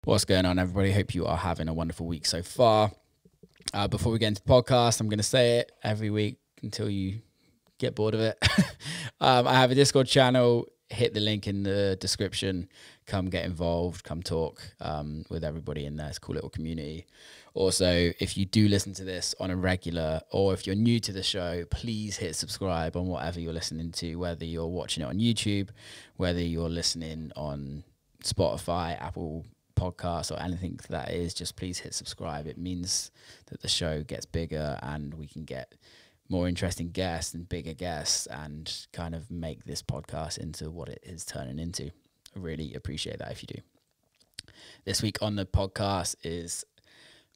What's going on, everybody? Hope you are having a wonderful week so far. Before we get into the podcast, I'm going to say it every week until you get bored of it. I have a Discord channel. Hit the link in the description. Come get involved. Come talk with everybody in there. It's a cool little community. Also, if you do listen to this on a regular, or if you're new to the show, please hit subscribe on whatever you're listening to, whether you're watching it on YouTube, whether you're listening on Spotify, Apple Podcasts, or anything that is. Just please hit subscribe. It means that the show gets bigger and we can get more interesting guests and bigger guests and kind of make this podcast into what it is turning into. I really appreciate that if you do. This week on the podcast is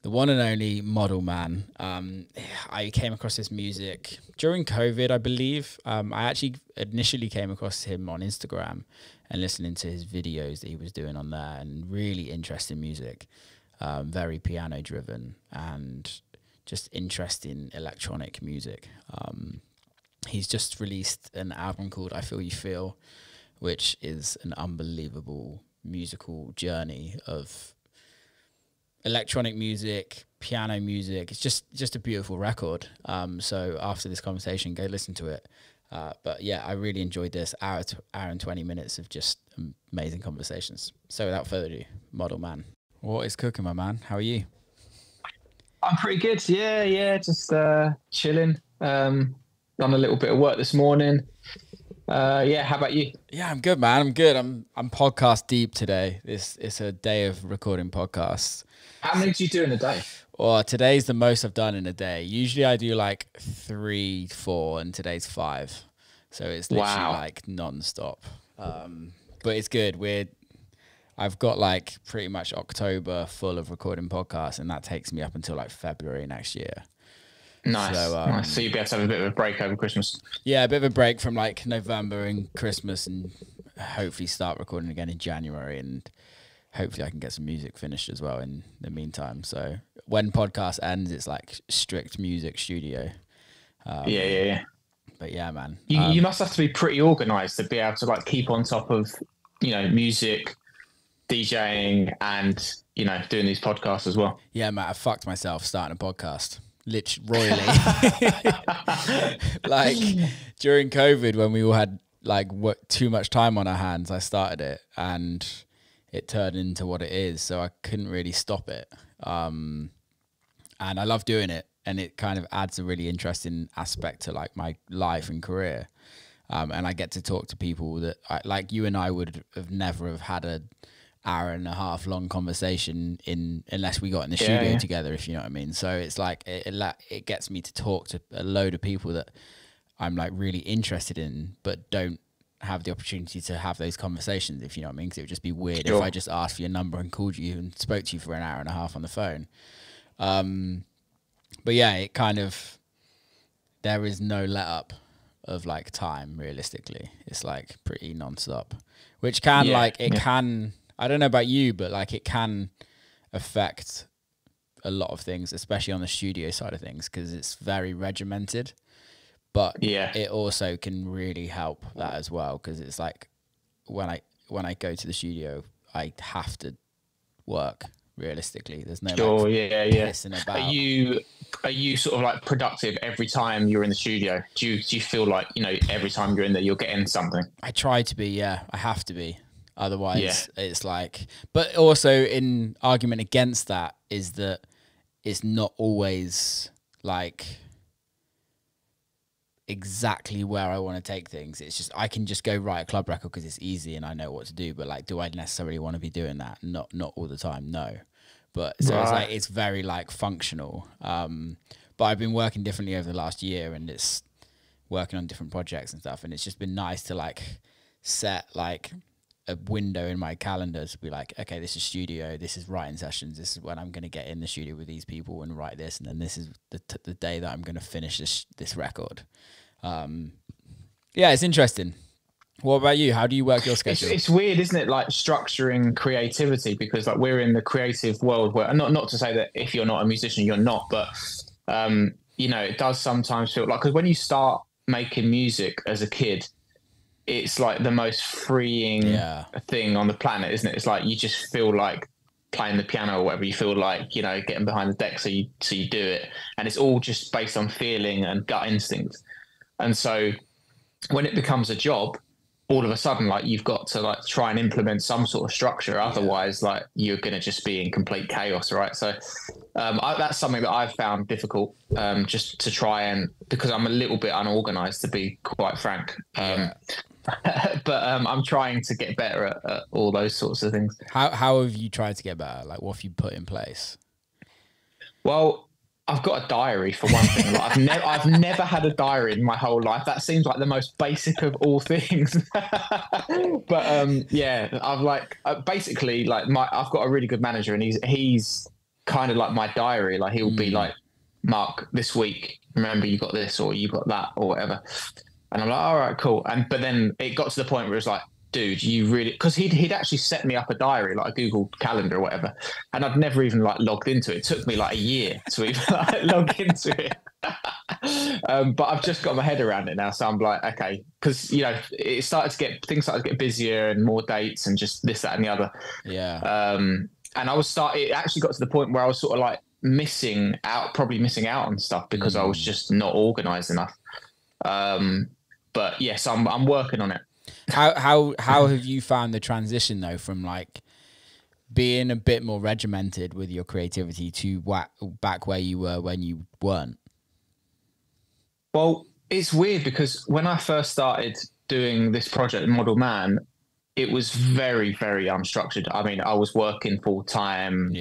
the one and only Model Man. I came across his music during COVID, I believe. I actually initially came across him on Instagram and listening to his videos that he was doing on there, and really interesting music, very piano driven and just interesting electronic music. He's just released an album called I Feel You Feel, which is an unbelievable musical journey of electronic music, piano music. It's just a beautiful record. So after this conversation, go listen to it. But yeah, I really enjoyed this hour and 20 minutes of just amazing conversations. So without further ado, Model Man. What is cooking, my man? How are you? I'm pretty good. Yeah. Just chilling. Done a little bit of work this morning. Yeah. How about you? Yeah, I'm good, man. I'm good. I'm podcast deep today. It's a day of recording podcasts. How many do you do in a day? Well, today's the most I've done in a day. Usually I do like 3, 4, and today's 5. So it's literally like non-stop. But it's good. I've got like pretty much October full of recording podcasts, and that takes me up until like February next year. Nice. Nice. So you'll be able to have a bit of a break over Christmas. Yeah, a bit of a break from like November and Christmas, and hopefully start recording again in January, and hopefully I can get some music finished as well in the meantime. So when podcast ends, it's like strict music studio. Yeah. But yeah, man. You must have to be pretty organized to be able to like keep on top of, music, DJing, and, doing these podcasts as well. Yeah, man, I fucked myself starting a podcast. Literally royally. Like during COVID, when we all had like too much time on our hands, I started it and it turned into what it is. So I couldn't really stop it. And I love doing it. And it kind of adds a really interesting aspect to like my life and career. And I get to talk to people that like you and I would have never have had an hour and a half long conversation unless we got in the studio together, if you know what I mean. So it's like it gets me to talk to a load of people that I'm like really interested in, but don't have the opportunity to have those conversations, if you know what I mean. Because it would just be weird if I just asked for your number and called you and spoke to you for an hour and a half on the phone. But yeah, it kind of, there is no let up of like time realistically. It's like pretty non-stop, which can can, I don't know about you, but like it can affect a lot of things, especially on the studio side of things, because it's very regimented. But it also can really help that as well, because it's like when I go to the studio, I have to work realistically. There's no pissing about. Are you sort of like productive every time you're in the studio? Do you feel like every time you're in there you're getting something? I try to be. Yeah, I have to be. Otherwise, it's like. But also, in argument against that is that it's not always like exactly where I want to take things. It's just I can just go write a club record because it's easy and I know what to do. But like, do I necessarily want to be doing that? Not all the time. No. But so it's like it's very like functional. But I've been working differently over the last year, and it's working on different projects and stuff. And it's just been nice to like set like a window in my calendar to be like, okay, this is studio, this is writing sessions, this is when I'm going to get in the studio with these people and write this, and then this is the day that I'm going to finish this record. Yeah, it's interesting. What about you? How do you work your schedule? It's weird, isn't it? Like structuring creativity, because like we're in the creative world where, not to say that if you're not a musician, you're not, but it does sometimes feel like, because when you start making music as a kid, it's like the most freeing thing on the planet, isn't it? It's like you just feel like playing the piano or whatever, you feel like, you know, getting behind the deck, so you do it, and it's all just based on feeling and gut instinct. And so when it becomes a job, all of a sudden, like, you've got to like try and implement some sort of structure, otherwise like you're going to just be in complete chaos, right? So that's something that I've found difficult, just to try, and because I'm a little bit unorganized, to be quite frank. But I'm trying to get better at all those sorts of things. How have you tried to get better? Like, what have you put in place? Well, I've got a diary for one thing. Like, I've never had a diary in my whole life. That seems like the most basic of all things. But yeah, I've like basically like I've got a really good manager, and he's kind of like my diary. Like, he'll be like, Mark, this week, remember you got this or you got that or whatever. And I'm like, all right, cool. And but then it got to the point where it's like, dude, you really, because he'd actually set me up a diary, like a Google Calendar or whatever, and I'd never even like logged into it. It took me like a year to even like, log into it. But I've just got my head around it now, so I'm like, okay, because you know, things started to get busier and more dates and just this, that, and the other. Yeah. And it actually got to the point where I was sort of like probably missing out on stuff because I was just not organized enough. But yes, I'm working on it. How have you found the transition though, from like being a bit more regimented with your creativity to back where you were when you weren't? Well, it's weird because when I first started doing this project, Model Man, it was very, very unstructured. I mean, I was working full time,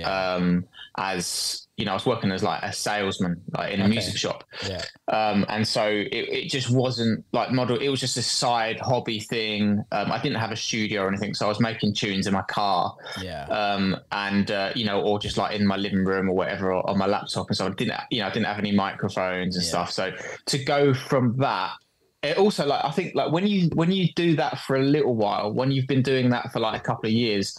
as, you know, I was working as like a salesman, like in a music shop. Yeah. And so it just wasn't like Model. It was just a side hobby thing. I didn't have a studio or anything, so I was making tunes in my car. Yeah. And you know, or just like in my living room or whatever, or on my laptop. And so I didn't have any microphones and stuff. So to go from that, it also, like, I think like when you do that for a little while, when you've been doing that for like a couple of years,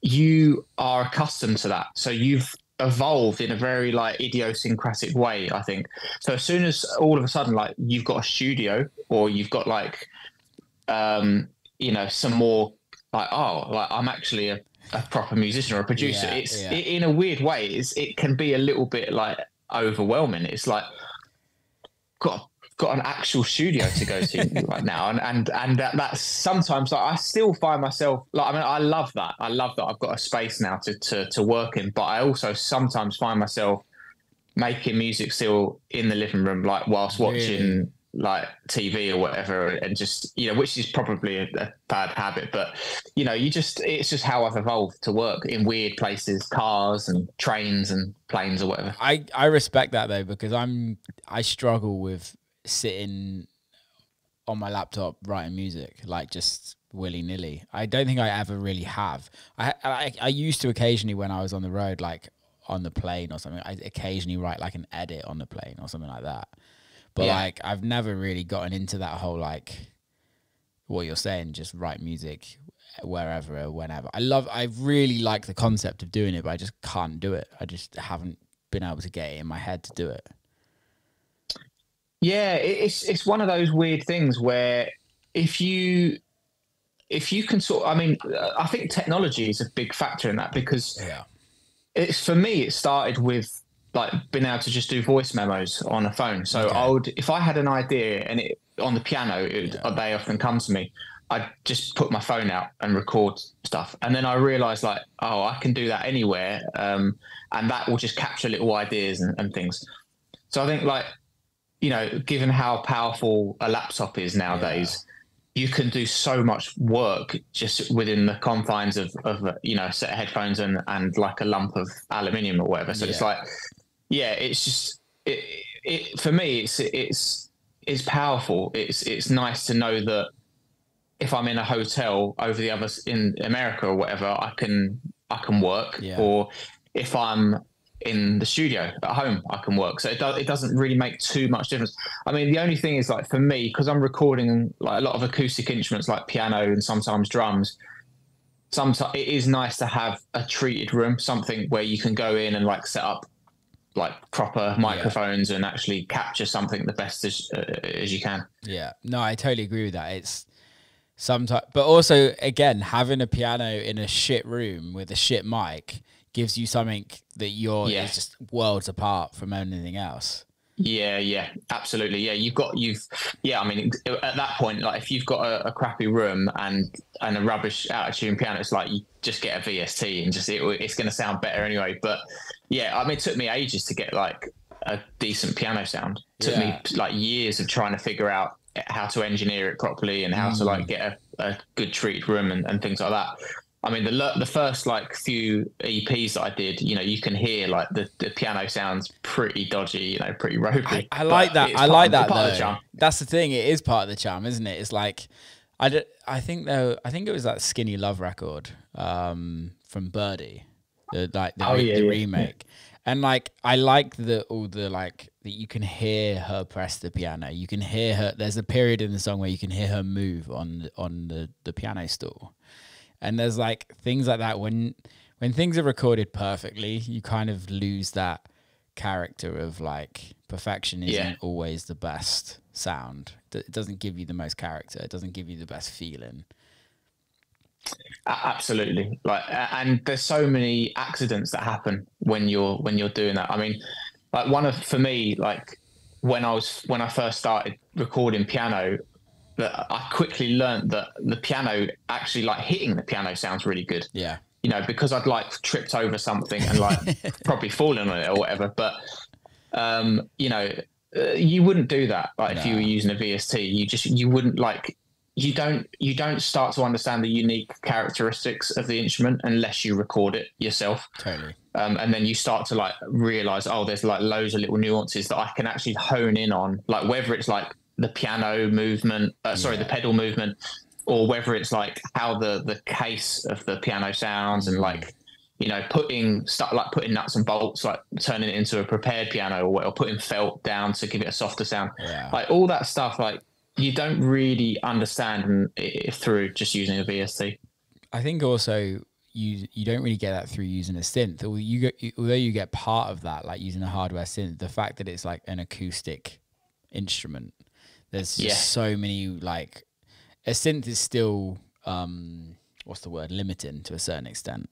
you are accustomed to that. So you've evolved in a very like idiosyncratic way, I think. So as soon as all of a sudden like you've got a studio, or you've got like you know, some more like, oh, like I'm actually a proper musician or a producer, it, in a weird way, it can be a little bit like overwhelming. It's like got an actual studio to go to right now, and that's sometimes like I still find myself like, I mean, I love that I've got a space now to work in, but I also sometimes find myself making music still in the living room, like whilst watching like TV or whatever, and just, you know, which is probably a bad habit, but you know, it's just how I've evolved to work in weird places, cars and trains and planes or whatever. I respect that though, because I struggle with sitting on my laptop writing music like just willy-nilly. I don't think I ever really have. I used to occasionally when I was on the road, like on the plane or something, I occasionally write like an edit on the plane or something like that. But like I've never really gotten into that whole like what you're saying, just write music wherever or whenever. I really like the concept of doing it, but I just can't do it. I just haven't been able to get it in my head to do it. Yeah, it's one of those weird things where if you can I mean, I think technology is a big factor in that, because for me, it started with like being able to just do voice memos on a phone. So if I had an idea and on the piano, they often come to me, I'd just put my phone out and record stuff. And then I realized like, oh, I can do that anywhere. And that will just capture little ideas and things. So I think like, you know, given how powerful a laptop is nowadays, you can do so much work just within the confines of you know, a set of headphones and like a lump of aluminium or whatever. So it's like, it's just it for me, it's powerful. It's nice to know that if I'm in a hotel over the other in America or whatever, I can work, or if I'm in the studio at home, I can work. So it doesn't really make too much difference. I mean, the only thing is like for me, because I'm recording like a lot of acoustic instruments like piano and sometimes drums, sometimes it is nice to have a treated room, something where you can go in and like set up like proper microphones and actually capture something the best as you can. Yeah, no, I totally agree with that. It's sometimes, but also again, having a piano in a shit room with a shit mic gives you something that Yeah. is just worlds apart from anything else. Yeah, absolutely. Yeah, I mean, at that point, like if you've got a crappy room and a rubbish out of tune piano, it's like you just get a VST and just it's going to sound better anyway. But yeah, I mean, it took me ages to get like a decent piano sound. It took me like years of trying to figure out how to engineer it properly and how to like get a good treated room and things like that. I mean, the first like few EPs that I did, you know, you can hear like the piano sounds pretty dodgy, you know, pretty ropey. I like that. I like that though. That's the thing. It is part of the charm, isn't it? It's like, I think it was that Skinny Love record from Birdie, the remake. And like, I like all the like that you can hear her press the piano. You can hear her. There's a period in the song where you can hear her move on the piano stool. And there's like things like that when things are recorded perfectly, you kind of lose that character of like perfection isn't always the best sound. It doesn't give you the most character. It doesn't give you the best feeling. Absolutely. Like, and there's so many accidents that happen when you're doing that. I mean, like for me, like when I first started recording piano, that I quickly learned that the piano actually, like hitting the piano sounds really good. Yeah. You know, because I'd like tripped over something and like probably fallen on it or whatever. But, you know, you wouldn't do that. Like if you were using a VST, you wouldn't like, you don't start to understand the unique characteristics of the instrument unless you record it yourself. Totally. And then you start to like realize, oh, there's like loads of little nuances that I can actually hone in on, like whether it's like the piano movement, the pedal movement, or whether it's like how the case of the piano sounds and like, you know, putting nuts and bolts, like turning it into a prepared piano or putting felt down to give it a softer sound. Yeah. Like all that stuff, like you don't really understand it through just using a VST. I think also you don't really get that through using a synth. Although you get part of that, like using a hardware synth, the fact that it's like an acoustic instrument. There's just so many, like, a synth is still, limiting to a certain extent.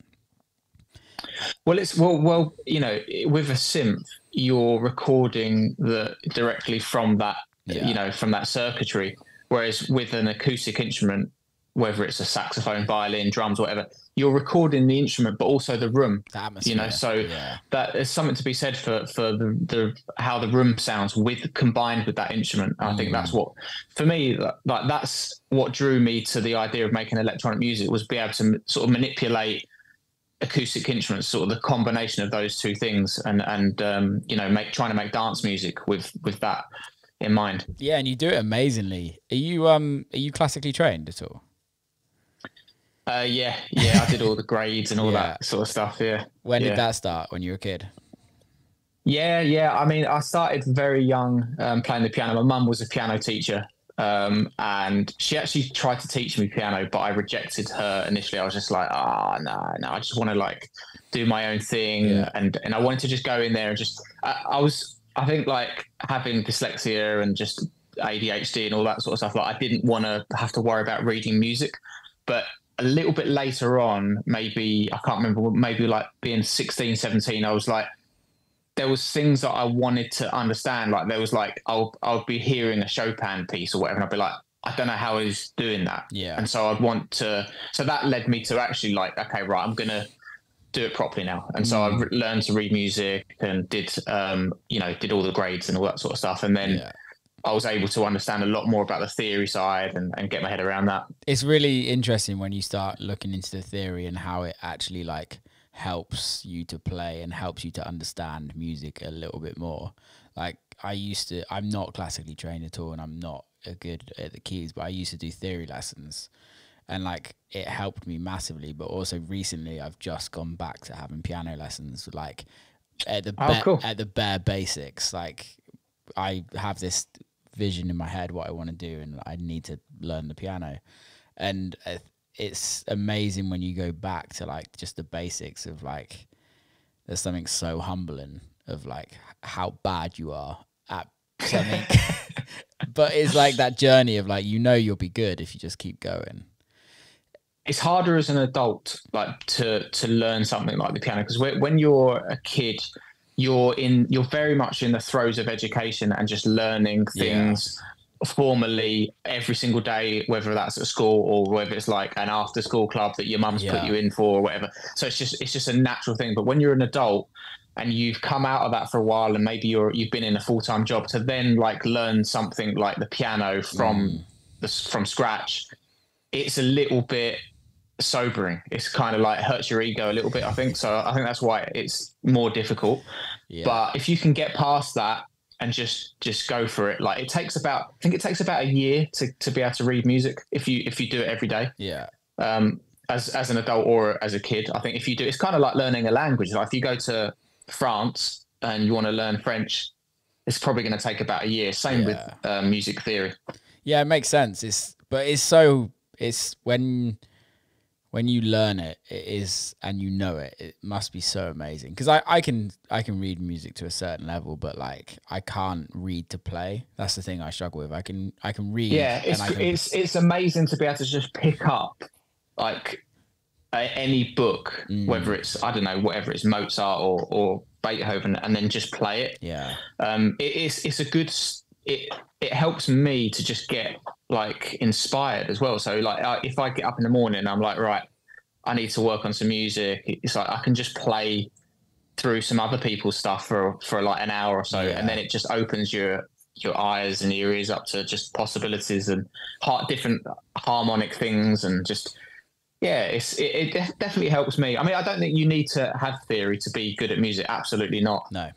Well, you know, with a synth, you're recording directly from that, you know, from that circuitry. Whereas with an acoustic instrument, whether it's a saxophone, violin, drums, whatever, you're recording the instrument, but also the room. The atmosphere. You know, so that is something to be said for the how the room sounds combined with that instrument. And I think that's what, for me, like that's what drew me to the idea of making electronic music, was be able to sort of manipulate acoustic instruments, sort of the combination of those two things, and you know, trying to make dance music with that in mind. Yeah, and you do it amazingly. Are you classically trained at all? Yeah, I did all the grades and all that sort of stuff. Yeah. When did that start? When you were a kid? Yeah. I mean, I started very young playing the piano. My mum was a piano teacher, and she actually tried to teach me piano, but I rejected her initially. I was just like, no, I just want to like do my own thing, and I wanted to just go in there and just. I think like having dyslexia and just ADHD and all that sort of stuff. Like I didn't want to have to worry about reading music, but a little bit later on, maybe, I can't remember, maybe like being 16, 17, I was like, there was things that I wanted to understand. Like there was like, I'll be hearing a Chopin piece or whatever, and I'll be like, I don't know how he's doing that. Yeah. And so so that led me to actually like, okay, right, I'm going to do it properly now. And so I learned to read music and did all the grades and all that sort of stuff. And then I was able to understand a lot more about the theory side and get my head around that. It's really interesting when you start looking into the theory and how it actually like helps you to play and helps you to understand music a little bit more. Like I'm not classically trained at all, and I'm not good at the keys, but I used to do theory lessons, and like it helped me massively. But also recently I've just gone back to having piano lessons, like at the bare basics. Like I have this vision in my head what I want to do, and I need to learn the piano. And it's amazing when you go back to like just the basics of like, there's something so humbling of like how bad you are at something. But it's like that journey of like, you know, you'll be good if you just keep going. it's harder as an adult, like to learn something like the piano, because when you're a kid, you're very much in the throes of education and just learning Yeah. things formally every single day, whether that's at school or whether it's like an after school club that your mum's put Yeah. you in for or whatever. So it's just a natural thing. But when you're an adult and you've come out of that for a while and maybe you've been in a full-time job, to then like learn something like the piano from scratch, it's a little bit sobering. It's kind of like hurts your ego a little bit, I think. So I think that's why it's more difficult. Yeah. But if you can get past that and just go for it, like I think it takes about a year to be able to read music if you do it every day. Yeah. As an adult or as a kid, I think if you do, it's kind of like learning a language. Like if you go to France and you want to learn French, it's probably going to take about a year. Same with music theory. Yeah, it makes sense. It's when you learn it, it is, and you know it, it must be so amazing. Because I can read music to a certain level, but like I can't read to play. That's the thing I struggle with. I can read. Yeah, it's amazing to be able to just pick up like any book, whether it's, I don't know, whatever it's Mozart or Beethoven, and then just play it. Yeah. It's a good. It helps me to just get like inspired as well. So like if I get up in the morning, I'm like, right, I need to work on some music. It's like I can just play through some other people's stuff for like an hour or so, and then it just opens your eyes and your ears up to just possibilities and different harmonic things, and just it definitely helps me. I mean, I don't think you need to have theory to be good at music. Absolutely not. No.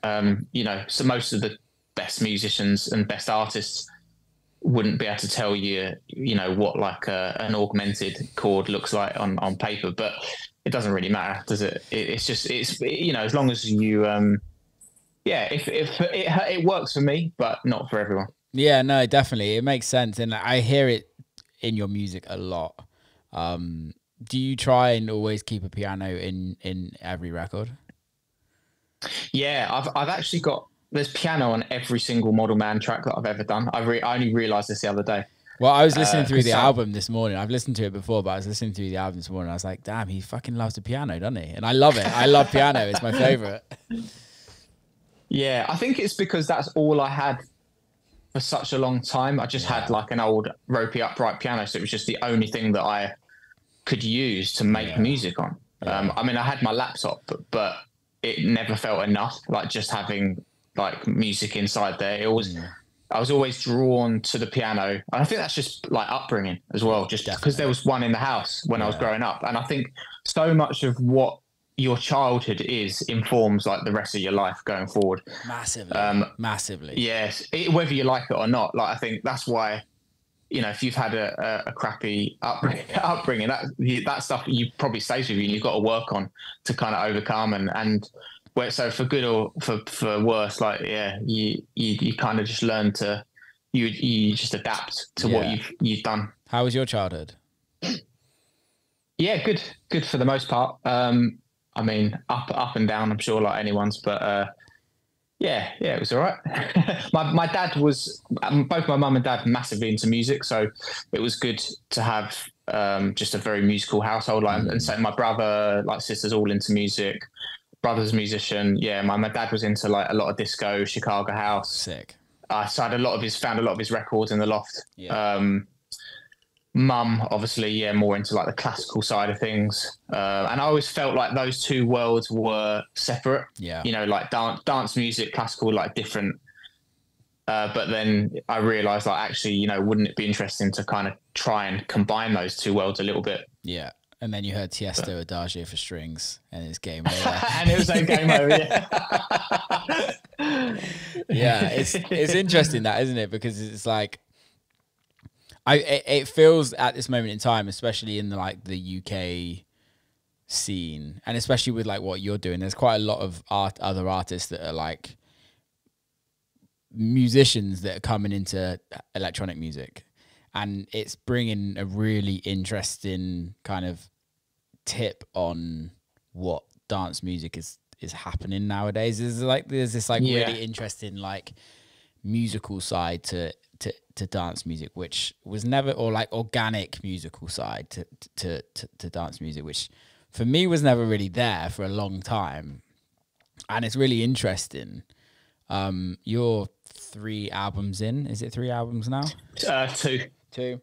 So most of the best musicians and best artists wouldn't be able to tell you, what like an augmented chord looks like on paper, but it doesn't really matter, does it? It's just, as long as you, if it works for me, but not for everyone. Yeah, no, definitely. It makes sense. And I hear it in your music a lot. Do you try and always keep a piano in every record? Yeah, I've actually got, there's piano on every single Model Man track that I've ever done. I only realized this the other day. Well, I was listening through the album this morning. I've listened to it before, but I was listening through the album this morning. I was like, damn, he fucking loves the piano, doesn't he? And I love it. I love piano. It's my favorite. Yeah, I think it's because that's all I had for such a long time. I just had like an old ropey upright piano. So it was just the only thing that I could use to make music on. I mean, I had my laptop, but it never felt enough. Like just having like music inside there. It was, I was always drawn to the piano. And I think that's just like upbringing as well, just because there was one in the house when I was growing up. And I think so much of what your childhood informs like the rest of your life going forward. Massively. Yes. Whether you like it or not. Like, I think that's why, if you've had a crappy upbringing, that stuff you probably stays with you and you've got to work on to kind of overcome and so for good or for worse, like, you kind of just learn to, you just adapt to what you've done. How was your childhood? Yeah, good for the most part. I mean, up and down, I'm sure, like anyone's, but it was all right. my dad was, both my mum and dad massively into music, so it was good to have just a very musical household. Like, and so my brother, like sisters, all into music. Brother's a musician. Yeah, my dad was into like a lot of disco, Chicago house. Sick. So I had found a lot of his records in the loft. Yeah. Mum, obviously, more into like the classical side of things. And I always felt like those two worlds were separate. Yeah. Like dance music, classical, like different. But then I realized, like, actually, wouldn't it be interesting to kind of try and combine those two worlds a little bit? Yeah. And then you heard Tiesto Adagio for strings, and it's game over. And it was a game over, yeah, it's interesting that, isn't it? Because it's like, it feels at this moment in time, especially in the UK scene, and especially with like what you're doing, there's quite a lot of other artists that are like musicians that are coming into electronic music. And it's bringing a really interesting kind of tip on what dance music is happening nowadays. There's this really interesting like musical side to dance music, which was never, or like organic musical side to dance music, which for me was never really there for a long time. And it's really interesting. You're 3 albums in. Is it 3 albums now? Two. Two.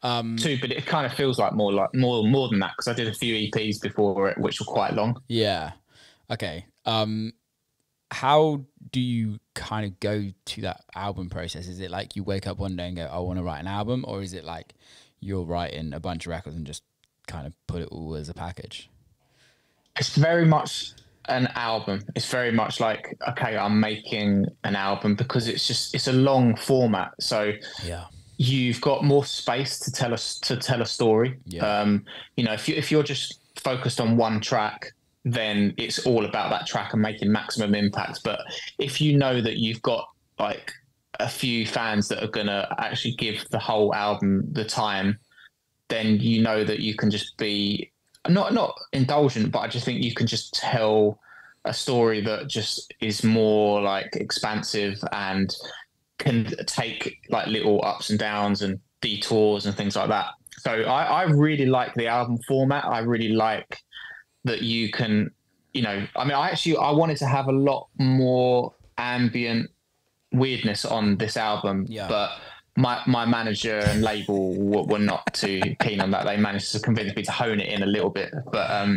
Two, but it kind of feels like more than that, because I did a few EPs before it, which were quite long. Yeah. Okay. How do you kind of go to that album process? Is it like you wake up one day and go, I want to write an album? Or is it like you're writing a bunch of records and just kind of put it all as a package? It's very much an album. It's very much like, okay, I'm making an album, because it's a long format. So yeah, you've got more space to tell a story. Yeah. If you're just focused on one track, then it's all about that track and making maximum impact. But if you know that you've got like a few fans that are going to actually give the whole album the time, then you know that you can just be not indulgent, but I just think you can just tell a story that just is more like expansive and can take like little ups and downs and detours and things like that. So I really like the album format. I really like that you can, I wanted to have a lot more ambient weirdness on this album, but my manager and label were not too keen on that. They managed to convince me to hone it in a little bit, but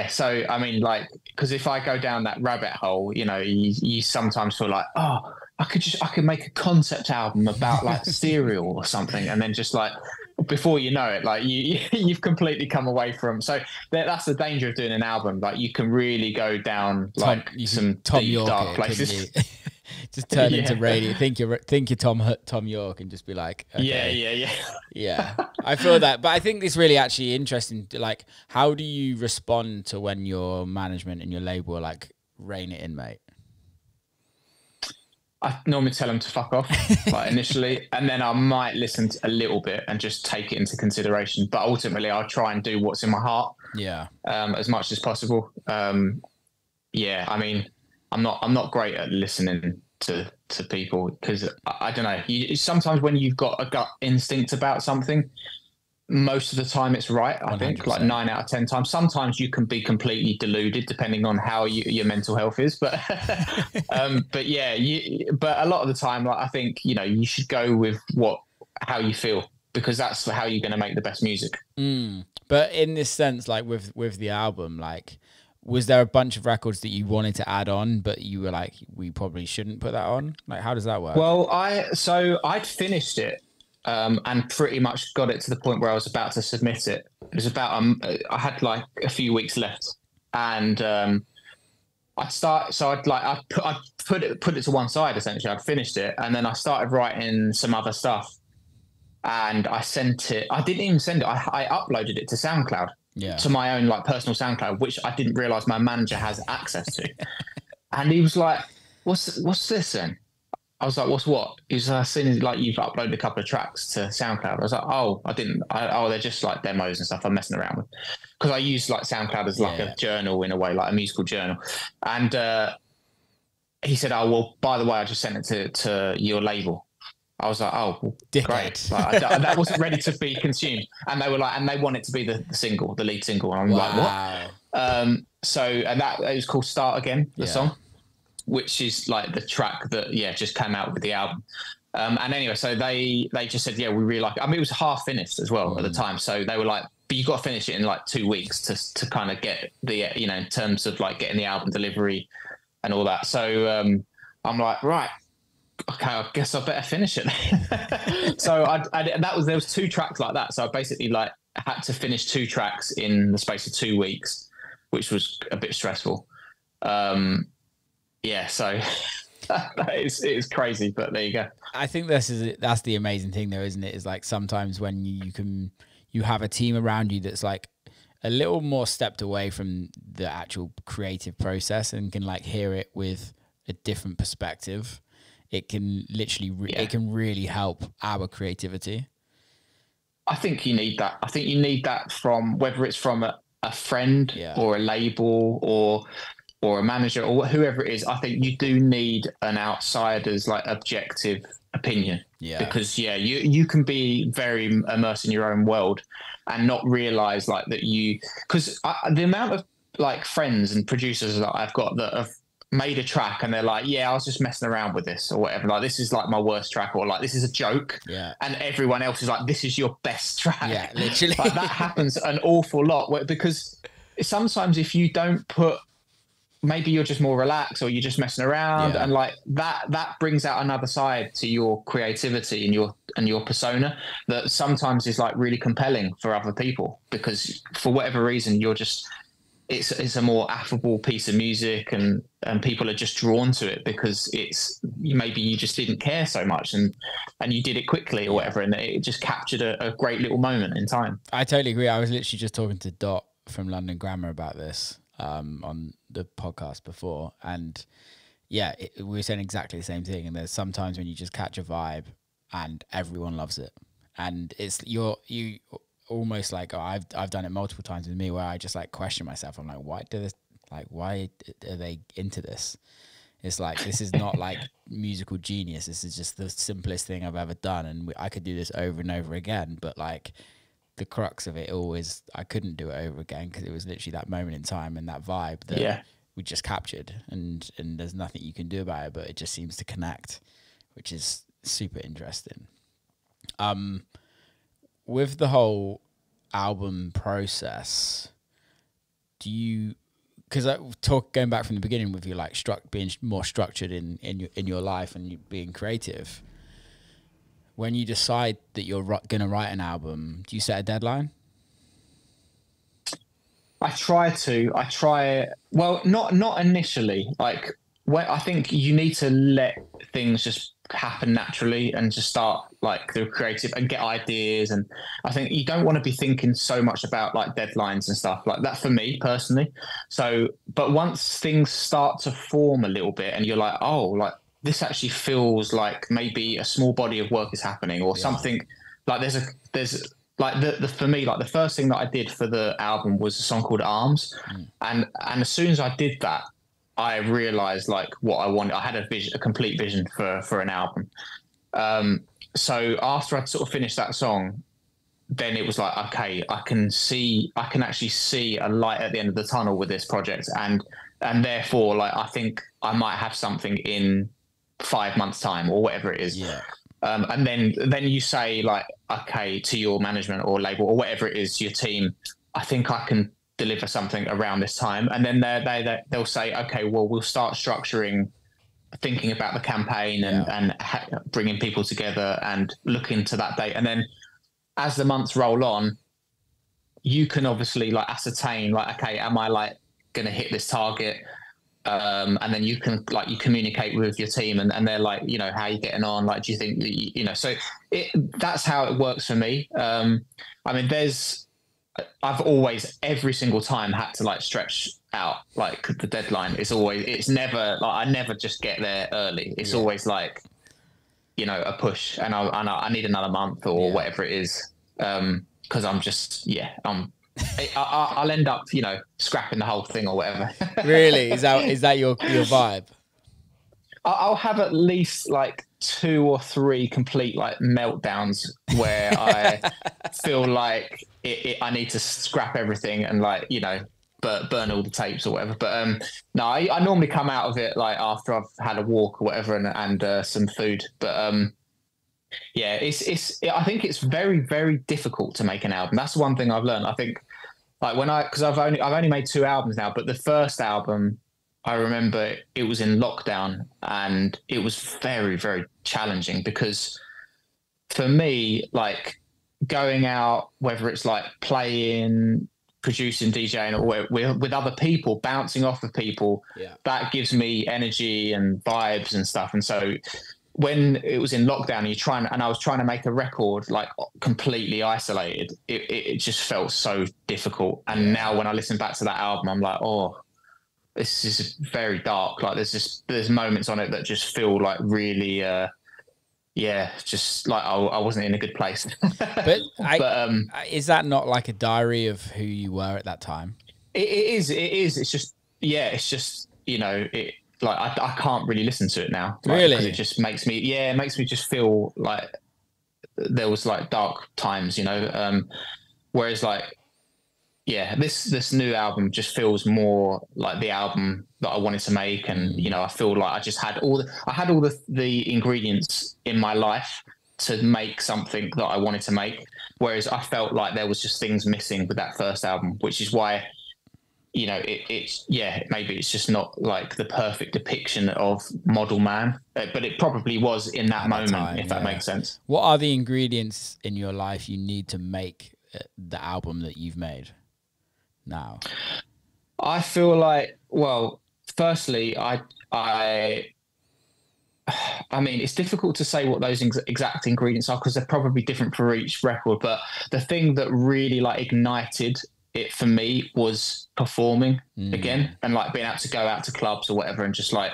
so I mean, like, because if I go down that rabbit hole, you sometimes feel like, oh, I could make a concept album about like cereal or something, and then just like before you know it, like you've completely come away from. So that's the danger of doing an album. Like you can really go down like some deep dark places. Just turn into radio. Think you're Tom York and just be like, okay. Yeah. I feel that, but I think it's really actually interesting. Like, how do you respond to when your management and your label are like, rein it in, mate? I normally tell them to fuck off, like initially, and then I might listen to a little bit and just take it into consideration. But ultimately, I'll try and do what's in my heart, as much as possible. I mean, I'm not great at listening to people, because I don't know. Sometimes when you've got a gut instinct about something, most of the time it's right. I 100%. Think like 9 out of 10 times. Sometimes you can be completely deluded depending on how your mental health is. But but a lot of the time, like, I think you should go with how you feel, because that's how you're going to make the best music. But in this sense, like with the album, like, was there a bunch of records that you wanted to add on, but you were like, we probably shouldn't put that on? Like, how does that work? Well, I'd finished it. And pretty much got it to the point where I was about to submit it. It was about I had like a few weeks left, and I'd put it to one side. Essentially, I'd finished it, and then I started writing some other stuff, and I sent it. I didn't even send it. I uploaded it to SoundCloud, to my own like personal SoundCloud, which I didn't realize my manager has access to. And he was like, "What's this then?" I was like, "What's what?" He was like, "I've seen like you've uploaded a couple of tracks to SoundCloud." I was like, "Oh, I didn't. They're just like demos and stuff I'm messing around with." Because I use like SoundCloud as like a journal in a way, like a musical journal. And he said, "Oh, well, by the way, I just sent it to your label." I was like, "Oh, well, great." Like, that wasn't ready to be consumed. And they were like, and they want it to be the single, the lead single. And I'm like, "What?" And that it was called "Start Again," the song, which is like the track that just came out with the album. And anyway, so they just said, we really like it. I mean, it was half finished as well at the time. So they were like, but you got to finish it in like 2 weeks to kind of get the, in terms of like getting the album delivery and all that. So I'm like, right, okay, I guess I better finish it. So there was 2 tracks like that. So I basically like had to finish 2 tracks in the space of 2 weeks, which was a bit stressful. So it's crazy, but there you go. I think that's the amazing thing though, isn't it? Is like sometimes when you have a team around you that's like a little more stepped away from the actual creative process and can like hear it with a different perspective, it can literally it can really help our creativity. I think you need that. I think you need that from, whether it's from a friend or a label or a manager or whoever it is, I think you do need an outsider's like objective opinion. Yeah. Because you can be very immersed in your own world and not realize like that because the amount of like friends and producers that I've got that have made a track and they're like, yeah, I was just messing around with this or whatever. Like, this is like my worst track, or like, this is a joke. Yeah. And everyone else is like, this is your best track. Yeah, literally. Like, that happens an awful lot because sometimes if you don't put, maybe you're just more relaxed or you're just messing around, and like that brings out another side to your creativity and your persona that sometimes is like really compelling for other people, because for whatever reason you're just, it's a more affable piece of music, and people are just drawn to it because it's, maybe you just didn't care so much and you did it quickly or whatever, and it just captured a great little moment in time. I totally agree. I was literally just talking to Dot from London Grammar about this on the podcast before, and yeah, we were saying exactly the same thing. And there's sometimes when you just catch a vibe and everyone loves it, and it's you almost like, I've done it multiple times with me where I just like question myself. I'm like, why are they into this? It's like, this is not like musical genius. This is just the simplest thing I've ever done, and I could do this over and over again. But like, the crux of it all is I couldn't do it over again because it was literally that moment in time and that vibe that we just captured, and there's nothing you can do about it, but it just seems to connect, which is super interesting. With the whole album process, do you, because I going back from the beginning with you like being more structured in your life and you being creative, when you decide that you're going to write an album, do you set a deadline? I try. Well, not initially. Like, I think you need to let things just happen naturally and just start like the creative and get ideas. And I think you don't want to be thinking so much about like deadlines and stuff like that, for me personally. So, but once things start to form a little bit and you're like, oh, like this actually feels like maybe a small body of work is happening or something, like there's like for me, like the first thing that I did for the album was a song called Arms. And as soon as I did that, I realized like what I wanted. I had a complete vision for an album. So after I'd sort of finished that song, then it was like, okay, I can actually see a light at the end of the tunnel with this project. And therefore, like, I think I might have something in 5 months time or whatever it is. Yeah. And then you say like, okay, to your management or label or whatever it is, your team, I think I can deliver something around this time. And then they'll say, okay, well, we'll start structuring, thinking about the campaign and bringing people together and look into that date. And then as the months roll on, you can obviously like ascertain like, okay, am I like going to hit this target? And then you can like, you communicate with your team and they're like, you know, how are you getting on? Like, do you think, you know, so that's how it works for me. I mean, I've always, every single time had to like stretch out like the deadline. It's never like, I never just get there early. It's always like, you know, a push and I need another month or whatever it is. Cause I'm just, I'll end up, you know, scrapping the whole thing or whatever. Really? Is that your vibe? I'll have at least like 2 or 3 complete like meltdowns where I feel like I need to scrap everything and like, you know, burn all the tapes or whatever. But no, I normally come out of it like after I've had a walk or whatever and some food. But I think it's very, very difficult to make an album. That's one thing I've learned. I think like because I've only made 2 albums now, but the first album, I remember it was in lockdown and it was very, very challenging because for me, like going out, whether it's like playing, producing, DJing or with other people, bouncing off of people, that gives me energy and vibes and stuff. And so when it was in lockdown, I was trying to make a record like completely isolated, it just felt so difficult. And now when I listen back to that album, I'm like, oh, this is very dark. Like there's moments on it that just feel like really, just like I wasn't in a good place. But is that not like a diary of who you were at that time? It is. It's just, it's just you know, it like I can't really listen to it now, like, Really? because it just makes me, it makes me just feel like there was like dark times, you know. Whereas like, yeah, this new album just feels more like the album that I wanted to make, and you know, I feel like I just had all the ingredients in my life to make something that I wanted to make. Whereas I felt like there was just things missing with that first album, which is why, you know, it's maybe it's just not like the perfect depiction of Model Man, but it probably was in that moment, time, if that makes sense. What are the ingredients in your life you need to make the album that you've made now? I feel like, well, firstly, I mean, it's difficult to say what those exact ingredients are because they're probably different for each record. But the thing that really like ignited it for me was performing again, and like being able to go out to clubs or whatever, and just like,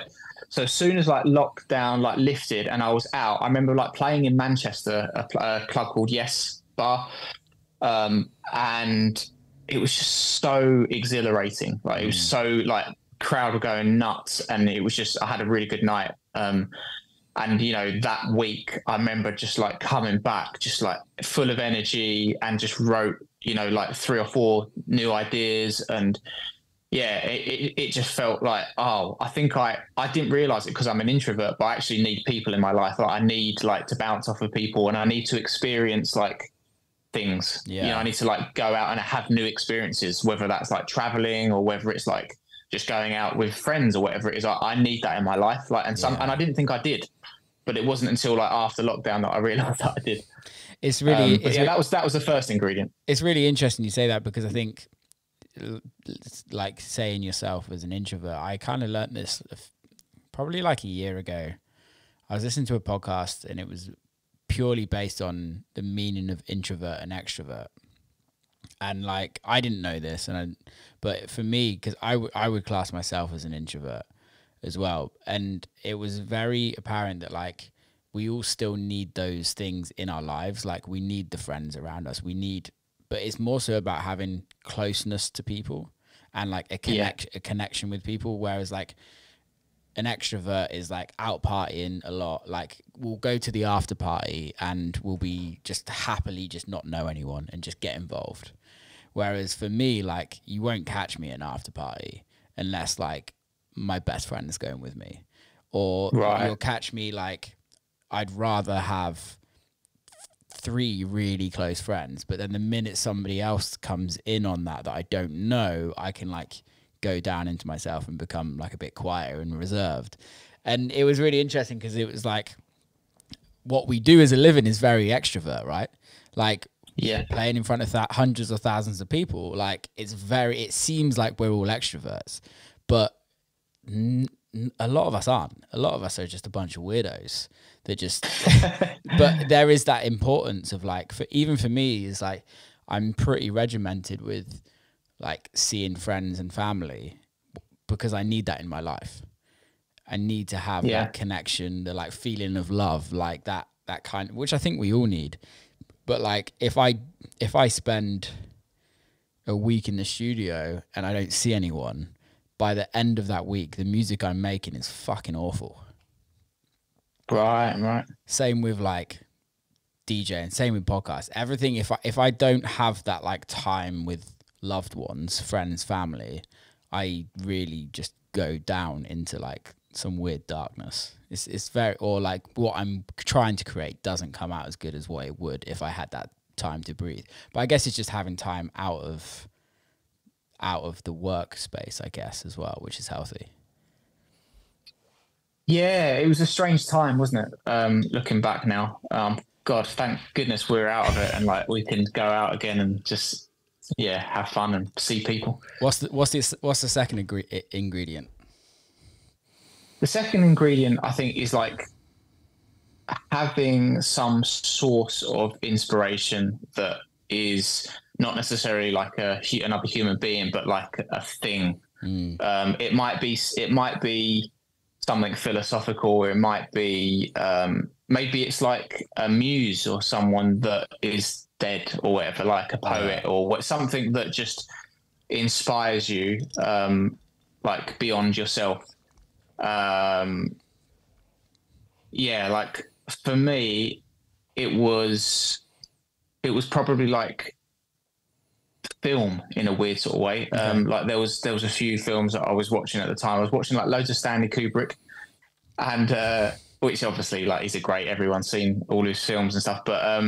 so as soon as like lockdown like lifted and I was out, I remember like playing in Manchester, a club called Yes Bar, and it was just so exhilarating. Like it was so like, crowd were going nuts, and it was just, I had a really good night. And you know, that week I remember just like coming back just like full of energy, and just wrote, you know, like 3 or 4 new ideas. And yeah, it just felt like, oh, I think I didn't realize it because I'm an introvert, but I actually need people in my life. Like I need like to bounce off of people, and I need to experience like things. You know, I need to like go out and have new experiences, whether that's like traveling or whether it's like just going out with friends or whatever it is. I need that in my life. Like, and I didn't think I did, but it wasn't until like after lockdown that I realized that I did. It's really, that was the first ingredient. It's really interesting you say that, because I think, like saying yourself as an introvert, I kind of learned this probably like a year ago. I was listening to a podcast, and it was purely based on the meaning of introvert and extrovert. And like, I didn't know this, but for me, because I would class myself as an introvert as well, and it was very apparent that like we all still need those things in our lives. Like we need the friends around us. But it's more so about having closeness to people and like a connection with people. Whereas like an extrovert is like out partying a lot. Like we'll go to the after party and we'll be just happily just not know anyone and just get involved. Whereas for me, like you won't catch me at an after party unless like my best friend is going with me, or you'll catch me like, I'd rather have 3 really close friends, but then the minute somebody else comes in on that I don't know, I can like go down into myself and become like a bit quieter and reserved. And it was really interesting because it was like, what we do as a living is very extrovert, right? Like playing in front of hundreds of thousands of people, like it seems like we're all extroverts, but a lot of us aren't. A lot of us are just a bunch of weirdos that just but there is that importance of like, even for me, is like I'm pretty regimented with like seeing friends and family, because I need that in my life. I need to have that connection, the like feeling of love, like that kind, which I think we all need. But like if I spend a week in the studio and I don't see anyone, by the end of that week, the music I'm making is fucking awful. Right. Same with like DJing, same with podcasts. Everything, if I don't have that like time with loved ones, friends, family, I really just go down into like some weird darkness. It's very, or like what I'm trying to create doesn't come out as good as what it would if I had that time to breathe. But I guess it's just having time out of the workspace, I guess, as well, which is healthy. Yeah, it was a strange time, wasn't it? Looking back now, God, thank goodness we're out of it, and like we can go out again and just have fun and see people. What's the second ingredient? The second ingredient, I think, is like having some source of inspiration that is not necessarily like another human being, but like a thing. It might be something philosophical, or it might be maybe it's like a muse or someone that is dead or whatever, like a poet or something that just inspires you, like beyond yourself. Um, yeah, like for me, it was probably like film in a weird sort of way. Okay. Like there was a few films that I was watching at the time. I was watching like loads of Stanley Kubrick, and which obviously like he's a great. Everyone's seen all his films and stuff. But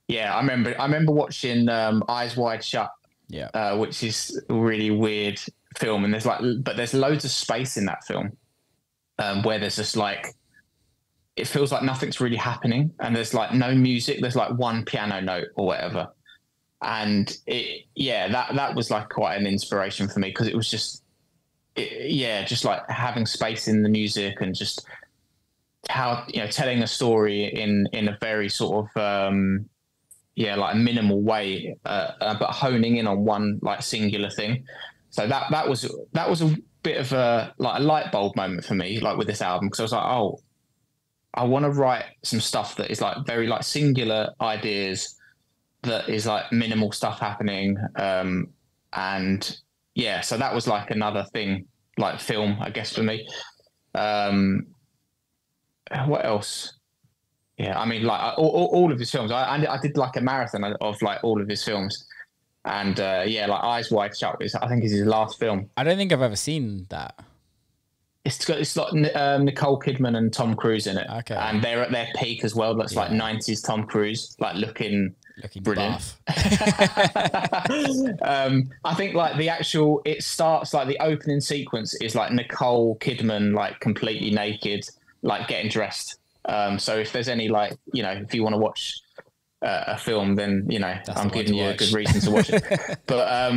yeah, I remember watching Eyes Wide Shut, Yeah. which is a really weird film, and there's loads of space in that film, where there's just like it feels like nothing's really happening, and there's like no music. There's like one piano note or whatever, and that was like quite an inspiration for me because it was just just like having space in the music and just how telling a story in a very sort of like minimal way, but honing in on one like singular thing. So that was a bit of a like a light bulb moment for me, like with this album, because I was like, oh, I want to write some stuff that is like very like singular ideas, that is like minimal stuff happening, and yeah, so that was like another thing, like film, I guess, for me. What else? Yeah, I mean, like all of his films. I did like a marathon of like all of his films, and like Eyes Wide Shut I think is his last film. I don't think I've ever seen that. It's got Nicole Kidman and Tom Cruise in it, Okay. and they're at their peak as well. That's like 90s Tom Cruise, like looking brilliant. I think like it starts like the opening sequence is like Nicole Kidman like completely naked, like getting dressed. So if there's any like if you want to watch a film, then I'm giving you a good reason to watch it. But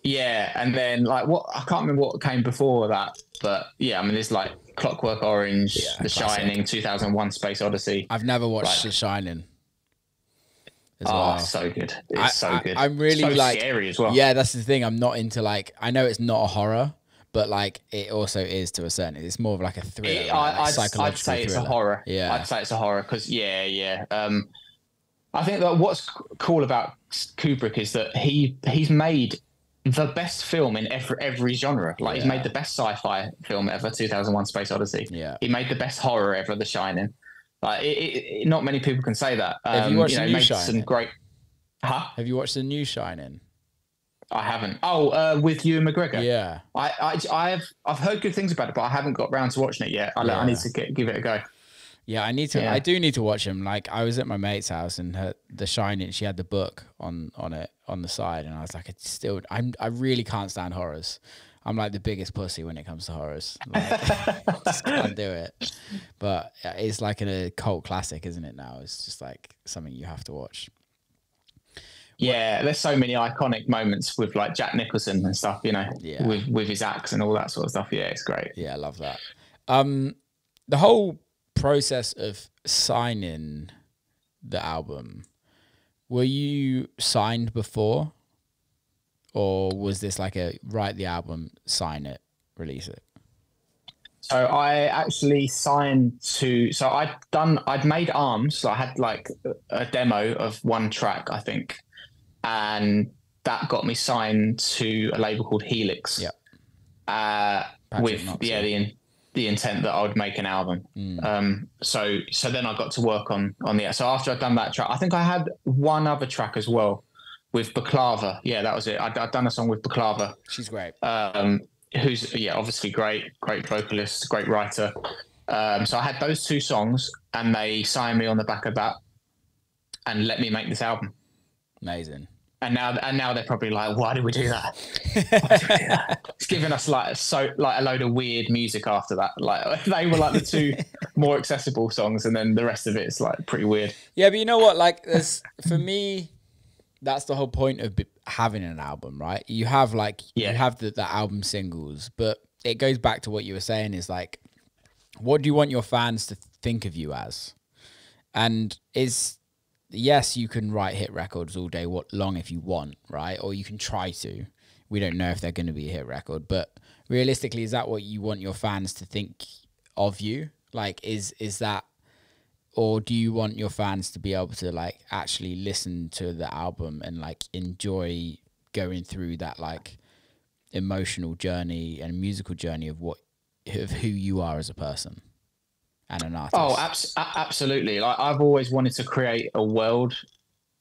yeah, and then like I can't remember what came before that, but yeah, I mean there's like Clockwork Orange, The classic. Shining, 2001: Space Odyssey. I've never watched The Shining. So good! It's so good. I'm really so like scary as well. Yeah, that's the thing. I'm not into like. I know it's not a horror, but like it also is to a certain. It's more of like a thriller, psychological I'd say it's thriller. A horror. Yeah, I'd say it's a horror because I think that what's cool about Kubrick is that he's made the best film in every genre. Like he's made the best sci-fi film ever, 2001: Space Odyssey. Yeah, he made the best horror ever, The Shining. Like not many people can say that. Have you watched the new Shining? Some great. Huh? Have you watched the new Shining? I haven't. Oh, with Ewan McGregor. Yeah. I've heard good things about it, but I haven't got round to watching it yet. I need to give it a go. Yeah, I need to. Yeah. I do need to watch him. Like I was at my mate's house and The Shining. She had the book on it on the side, and I was like, I really can't stand horrors. I'm like the biggest pussy when it comes to horrors. Like, just can't do it. But it's like a cult classic, isn't it? Now it's just like something you have to watch. Yeah, there's so many iconic moments with like Jack Nicholson and stuff, with his axe and all that sort of stuff. Yeah, it's great. Yeah, I love that. The whole process of signing the album, were you signed before? Or was this like a write the album, sign it, release it? So I actually signed to. So I'd made Arms. So I had like a demo of one track, I think, and that got me signed to a label called Helix. Yeah. With the intent that I would make an album. So then I got to work on the. So after I'd done that track, I think I had one other track as well. With Baklava, yeah, that was it. I'd done a song with Baklava. She's great. Who's obviously great vocalist, great writer. So I had those two songs, and they signed me on the back of that, and let me make this album. Amazing. And now they're probably like, why did we do that? Why did we do that? It's given us like a load of weird music after that. Like they were like the two more accessible songs, and then the rest of it is like pretty weird. Yeah, but you know what? Like, for me. That's the whole point of having an album, right? You have you have the album singles, but it goes back to what you were saying is like, what do you want your fans to think of you as? And yes, you can write hit records all day long if you want, right? Or you can try to. We don't know if they're going to be a hit record, but realistically, is that what you want your fans to think of you? Like, is that, or do you want your fans to be able to like actually listen to the album and like enjoy going through that like emotional journey and musical journey of what of who you are as a person and an artist? Oh, absolutely. Like, I've always wanted to create a world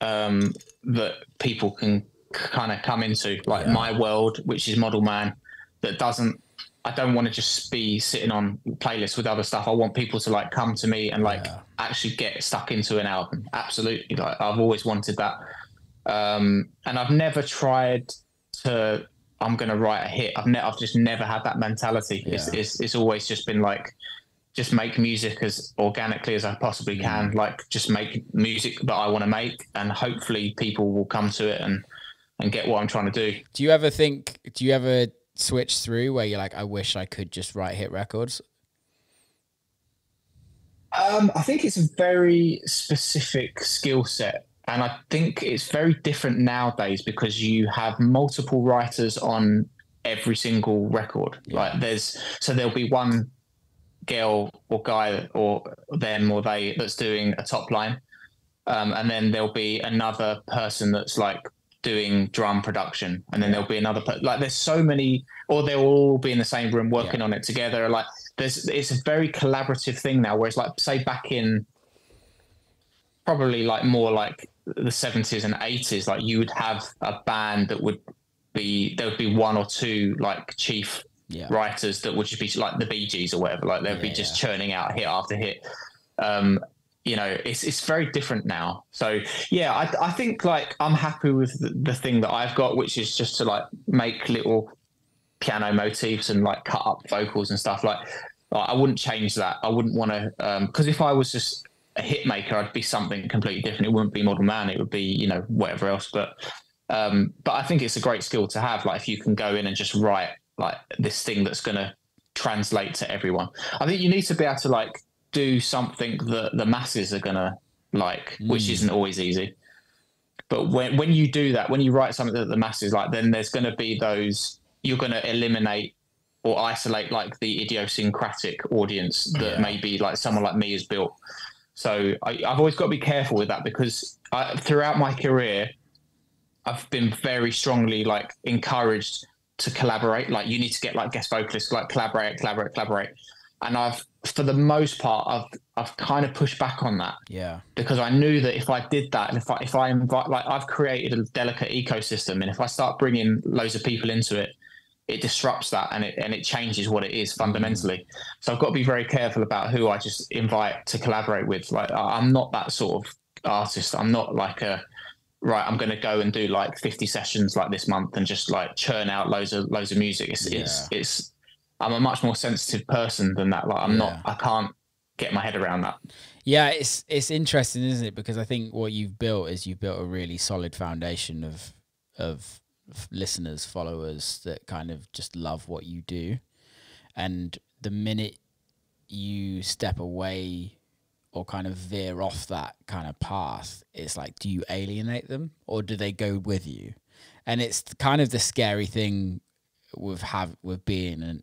that people can kind of come into, like my world, which is Model Man, that doesn't, I don't want to just be sitting on playlists with other stuff. I want people to like come to me and like actually get stuck into an album. Absolutely. Like, I've always wanted that. And I've never tried to, I'm going to write a hit. I've just never had that mentality. It's always just been like, just make music as organically as I possibly can. Like, just make music that I want to make, and hopefully people will come to it and get what I'm trying to do. Do you ever switch through where you're like, I wish I could just write hit records? I think it's a very specific skill set. And I think it's very different nowadays because you have multiple writers on every single record. Like, there'll be one girl or guy or them or they that's doing a top line, and then there'll be another person that's like doing drum production, and then there'll be another like, there's so many, or they'll all be in the same room working on it together. Like, it's a very collaborative thing now, whereas like, say back in probably like more like the 70s and 80s, like you would have a band that would be, there would be one or two like chief writers that would just be like the Bee Gees or whatever, like they'd be just churning out hit after hit. You know, it's very different now. So yeah, I think like I'm happy with the thing that I've got, which is just to like make little piano motifs and like cut up vocals and stuff. Like I wouldn't change that. I wouldn't want to, because if I was just a hit maker, I'd be something completely different. It wouldn't be Model Man. It would be, you know, whatever else. But I think it's a great skill to have. Like, if you can go in and just write like this thing that's going to translate to everyone. I think you need to be able to like do something that the masses are going to like, which isn't always easy. But when you do that, when you write something that the masses like, then there's going to be those, you're going to eliminate or isolate like the idiosyncratic audience that maybe like someone like me has built. So I've always got to be careful with that, because throughout my career, I've been very strongly like encouraged to collaborate. Like, you need to get like guest vocalists, like collaborate. And I've, for the most part, I've kind of pushed back on that. Yeah. Because I knew that if I did that, and if I invite, like, I've created a delicate ecosystem, and if I start bringing loads of people into it, it disrupts that, and it changes what it is fundamentally. So I've got to be very careful about who I just invite to collaborate with. Like, I'm not that sort of artist. I'm not like right, I'm going to go and do like 50 sessions like this month and just like churn out loads of music. It's I'm a much more sensitive person than that. Like, I can't get my head around that. Yeah, it's interesting, isn't it? Because I think what you've built is you've built a really solid foundation of listeners, followers that kind of just love what you do. And the minute you step away or kind of veer off that kind of path, it's like, do you alienate them or do they go with you? And it's kind of the scary thing with being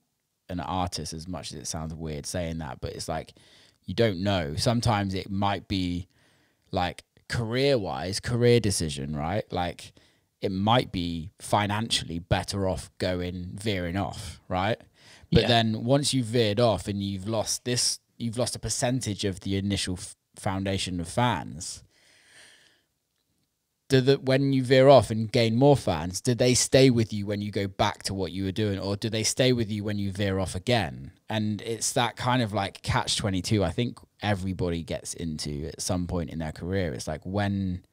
an artist, as much as it sounds weird saying that, but it's like, you don't know. Sometimes it might be like career decision, right? Like, it might be financially better off veering off, right? But then once you've veered off and you've lost a percentage of the initial foundation of fans, when you veer off and gain more fans, do they stay with you when you go back to what you were doing, or do they stay with you when you veer off again? And it's that kind of like catch-22 I think everybody gets into at some point in their career. It's like, when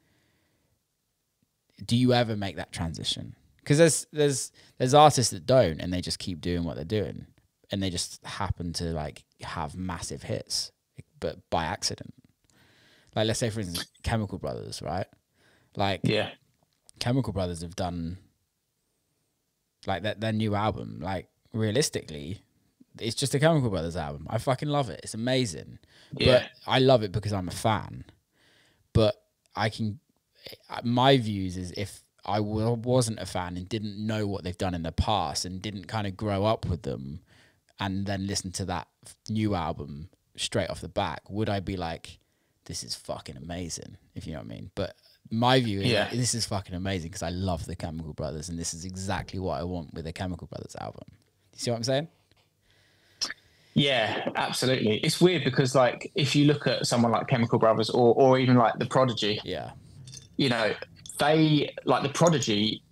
do you ever make that transition? Because there's artists that don't, and they just keep doing what they're doing, and they just happen to like have massive hits, but by accident. Like, let's say for instance, Chemical Brothers, right? Like, Chemical Brothers have done like their new album. Like, realistically, it's just a Chemical Brothers album. I fucking love it. It's amazing. But I love it because I'm a fan. But my views is, if I wasn't a fan and didn't know what they've done in the past and didn't kind of grow up with them and then listen to that new album straight off the back, would I be like, this is fucking amazing, if you know what I mean? But my view is like, this is fucking amazing because I love the Chemical Brothers, and this is exactly what I want with a Chemical Brothers album. You see what I'm saying? Yeah, absolutely. It's weird because like if you look at someone like Chemical Brothers or even like the Prodigy, Yeah. you know, they like the Prodigy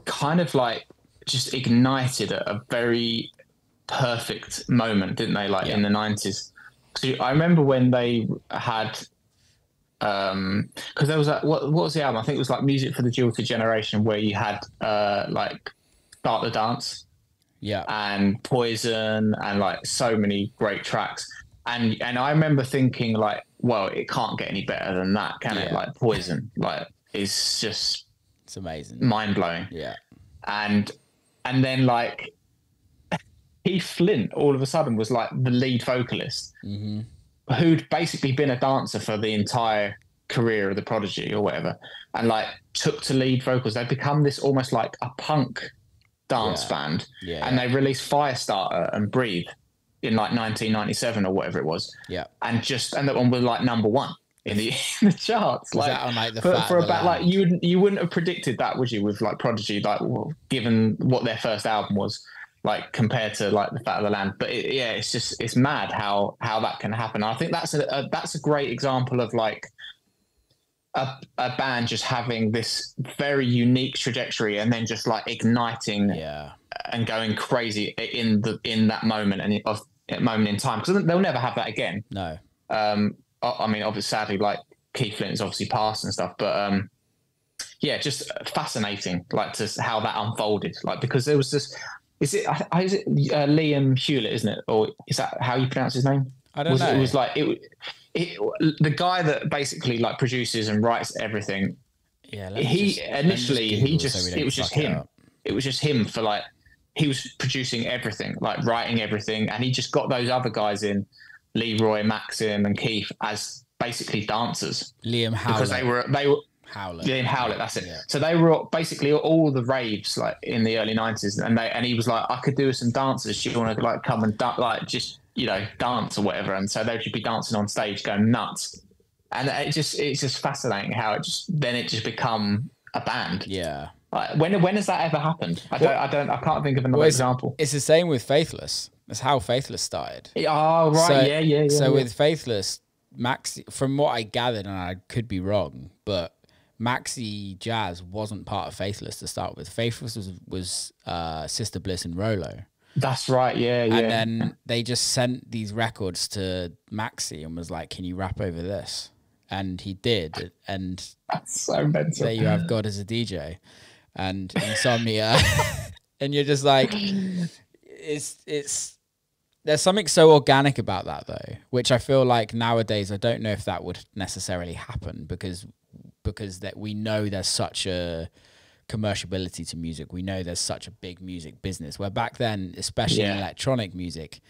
kind of like just ignited at a very perfect moment, didn't they? Like Yeah. in the 90s. So I remember when they had because there was what was the album? I think it was like Music for the Jilted Generation, where you had like Start the Dance Yeah. and Poison and like so many great tracks. And I remember thinking like, well, it can't get any better than that, can it? Yeah. Like Poison, like is just It's amazing. mind blowing. Yeah. And then like Keith Flint all of a sudden was like the lead vocalist, who'd basically been a dancer for the entire career of the Prodigy or whatever, and like took to lead vocals. They've become this almost like a punk dance band, and they released Firestarter and Breathe in like 1997 or whatever it was. Yeah. And that one was like number one in the in the charts. Was like that on like the for about like you wouldn't have predicted that, would you? With like Prodigy, like given what their first album was like compared to like the Fat of the Land. But it's mad how that can happen. I think that's a great example of like a band just having this very unique trajectory and then just like igniting and going crazy in that moment moment in time, because they'll never have that again. No. I mean, obviously, sadly, like Keith Flint is obviously passed and stuff, but just fascinating, like to how that unfolded, like because there was this. Is it Liam Hewlett, isn't it? Or is that how you pronounce his name? I don't know. It was like the guy that basically like produces and writes everything. Yeah. It was just him. It was just him for like, he was producing everything, like writing everything. And he just got those other guys in, Leroy, Maxim and Keith, as basically dancers. Liam Howlett. Because they were Howlett. Liam Howlett, that's it. Yeah. So they were basically all the raves like in the early 90s, and he was like, I could do some dances. Do you want to like come and like just dance or whatever? And so they should be dancing on stage, going nuts. And it's just fascinating how it just become a band. Yeah. Like, when has that ever happened? I can't think of another example. It's the same with Faithless. That's how Faithless started. Oh right, yeah. So with Faithless, Maxi, from what I gathered, and I could be wrong, but Maxi Jazz wasn't part of Faithless to start with. Faithless was Sister Bliss and Rolo. That's right, yeah. And then they just sent these records to Maxi and was like, "Can you rap over this?" And he did. And that's so mental. There you have God as a DJ and Insomnia, and you're just like, it's. There's something so organic about that though, which I feel like nowadays I don't know if that would necessarily happen because that we know there's such a commerciability to music. We know there's such a big music business, where back then, especially in electronic music,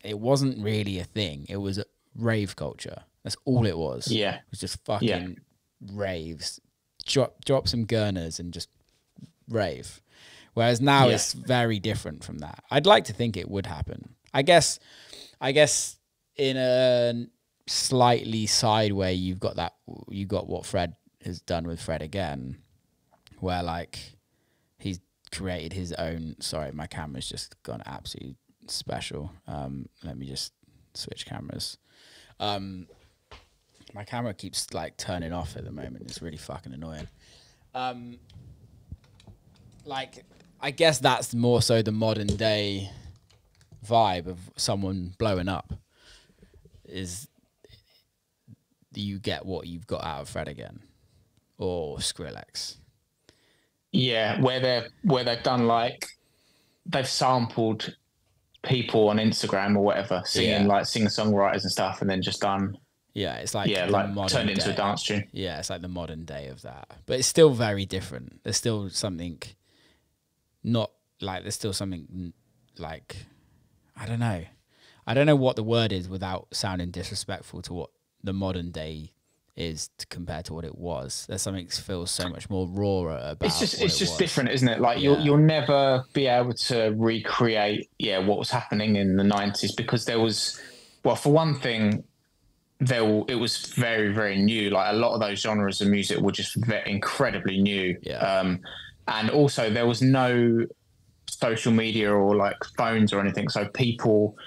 it wasn't really a thing. It was a rave culture. That's all it was. Yeah. It was just fucking raves. Drop some Gurners and just rave. Whereas now it's very different from that. I'd like to think it would happen. I guess in a slightly side way, you got what Fred has done with Fred Again, where like he's created his own. Sorry, my camera's just gone absolutely special. Let me just switch cameras. My camera keeps like turning off at the moment. It's really fucking annoying. Like, I guess that's more so the modern day vibe of someone blowing up, is you get what you've got out of Fred Again or Skrillex. Yeah, where they've done like, they've sampled people on Instagram or whatever, singing like singer-songwriters and stuff, and then just done. Yeah, it's like like turned it into a dance tune. Yeah, it's like the modern day of that, but it's still very different. There's still something, not like there's still something like, I don't know what the word is without sounding disrespectful to what the modern day is compared to what it was. There's something that feels so much more raw about. It's just different, isn't it? Like you'll never be able to recreate what was happening in the 90s, because there was, well, for one thing, it was very, very new. Like a lot of those genres of music were just incredibly new. Yeah. And also there was no social media or like phones or anything. So people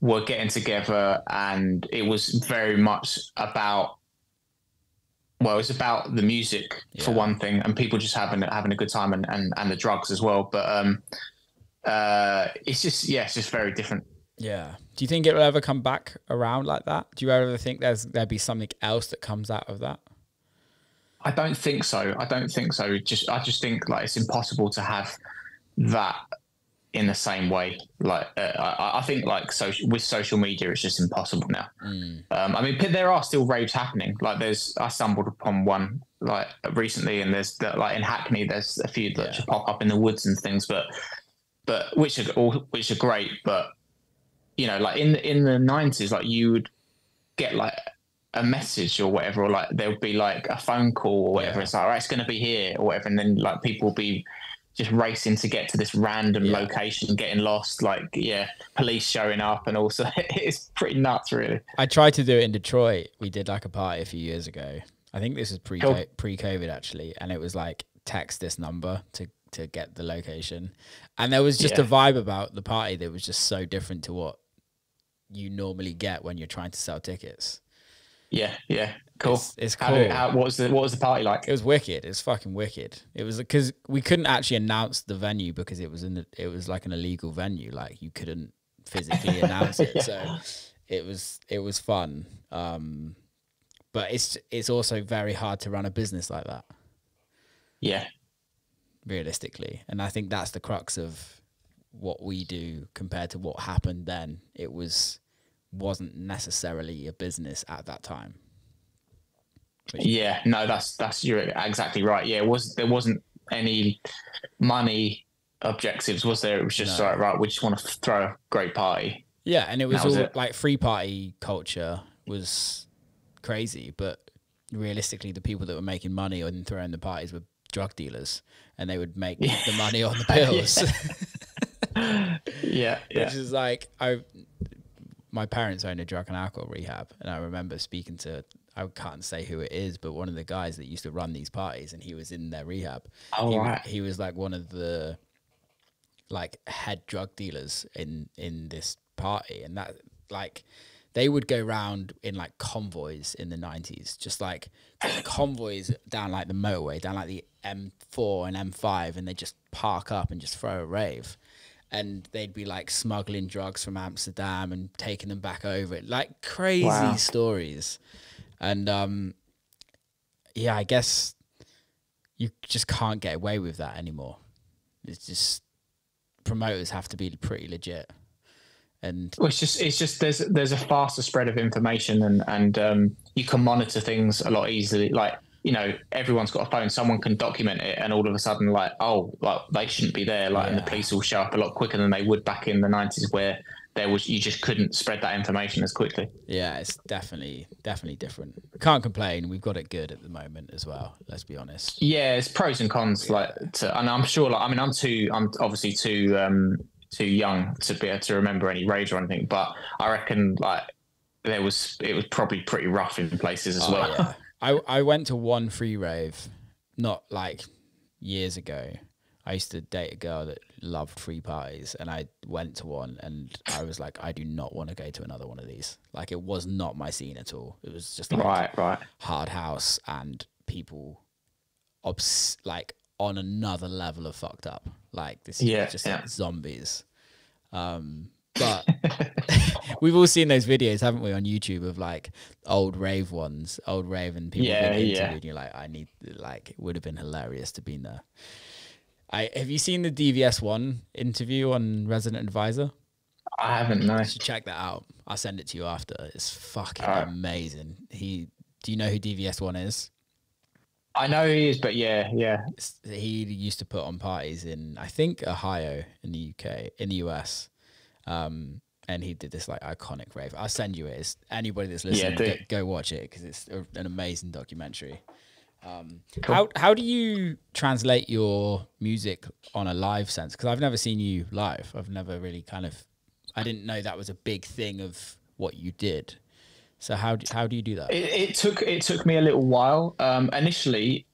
were getting together, and it was very much about, well, it's about the music for one thing, and people just having a good time, and the drugs as well. But it's just, yeah, it's just very different. Yeah. Do you think it will ever come back around like that? Do you ever think there'd be something else that comes out of that? I don't think so. I don't think so. I just think like it's impossible to have that in the same way. Like I think like with social media, it's just impossible now. I mean, there are still raves happening. Like I stumbled upon one like recently, and there's like in Hackney, there's a few that just pop up in the woods and things, but which are great. But you know, like in the 90s, like you would get like a message or whatever, or like there'll be like a phone call or whatever. It's like, all right, it's going to be here or whatever, and then like people will be just racing to get to this random location, getting lost, like police showing up, and also it's pretty nuts, really. I tried to do it in Detroit. We did like a party a few years ago. I think this is pre-COVID actually, and it was like text this number to get the location, and there was just a vibe about the party that was just so different to what you normally get when you're trying to sell tickets. Yeah, cool. It's cool. What was the party like? It was wicked. It was fucking wicked. It was because we couldn't actually announce the venue because it was like an illegal venue. Like you couldn't physically announce it. So it was fun. But it's also very hard to run a business like that. Yeah. Realistically, and I think that's the crux of what we do compared to what happened then. It wasn't necessarily a business at that time. You're exactly right. Yeah, there wasn't any money objectives, was there? It was just right, we just want to throw a great party. Yeah, and it was all like free party culture was crazy, but realistically the people that were making money and throwing the parties were drug dealers, and they would make the money on the pills. Which is like, my parents owned a drug and alcohol rehab, and I remember speaking to, I can't say who it is, but one of the guys that used to run these parties, and he was in their rehab. He was like one of the like head drug dealers in this party, and that like they would go around in like convoys in the 90s, just like convoys down like the motorway, down like the M4 and M5, and they just park up and just throw a rave. And they'd be like smuggling drugs from Amsterdam and taking them back over. Like crazy stories. And I guess you just can't get away with that anymore. It's just, promoters have to be pretty legit. And it's just there's a faster spread of information, and you can monitor things a lot easily. Like, you know, everyone's got a phone, someone can document it, and all of a sudden, like, oh, like they shouldn't be there, like, and the police will show up a lot quicker than they would back in the 90s, where you just couldn't spread that information as quickly. Yeah, it's definitely different. Can't complain. We've got it good at the moment as well. Let's be honest. Yeah, it's pros and cons. And I'm sure, like, I mean, I'm obviously too young to be able to remember any raves or anything, but I reckon like it was probably pretty rough in places as well. Yeah. I went to one free rave, not like years ago. I used to date a girl that loved free parties, and I went to one, and I was like, I do not want to go to another one of these. Like, it was not my scene at all. It was just like hard house and people like on another level of fucked up. Like, this is just like zombies. But we've all seen those videos, haven't we, on YouTube of like old rave and people being interviewed. You're like, it would have been hilarious to be in there. Have you seen the DVS1 interview on Resident Advisor? I haven't, no. You should check that out. I'll send it to you after. It's fucking amazing. Do you know who DVS1 is? I know he is, but yeah. He used to put on parties in, I think, Ohio in the US. And he did this like iconic rave. I'll send you it. It's, anybody that's listening, go watch it, because it's an amazing documentary. Cool. How do you translate your music on a live sense? Because I've never seen you live. I've never really I didn't know that was a big thing of what you did. So how do you do that? It took me a little while. Initially,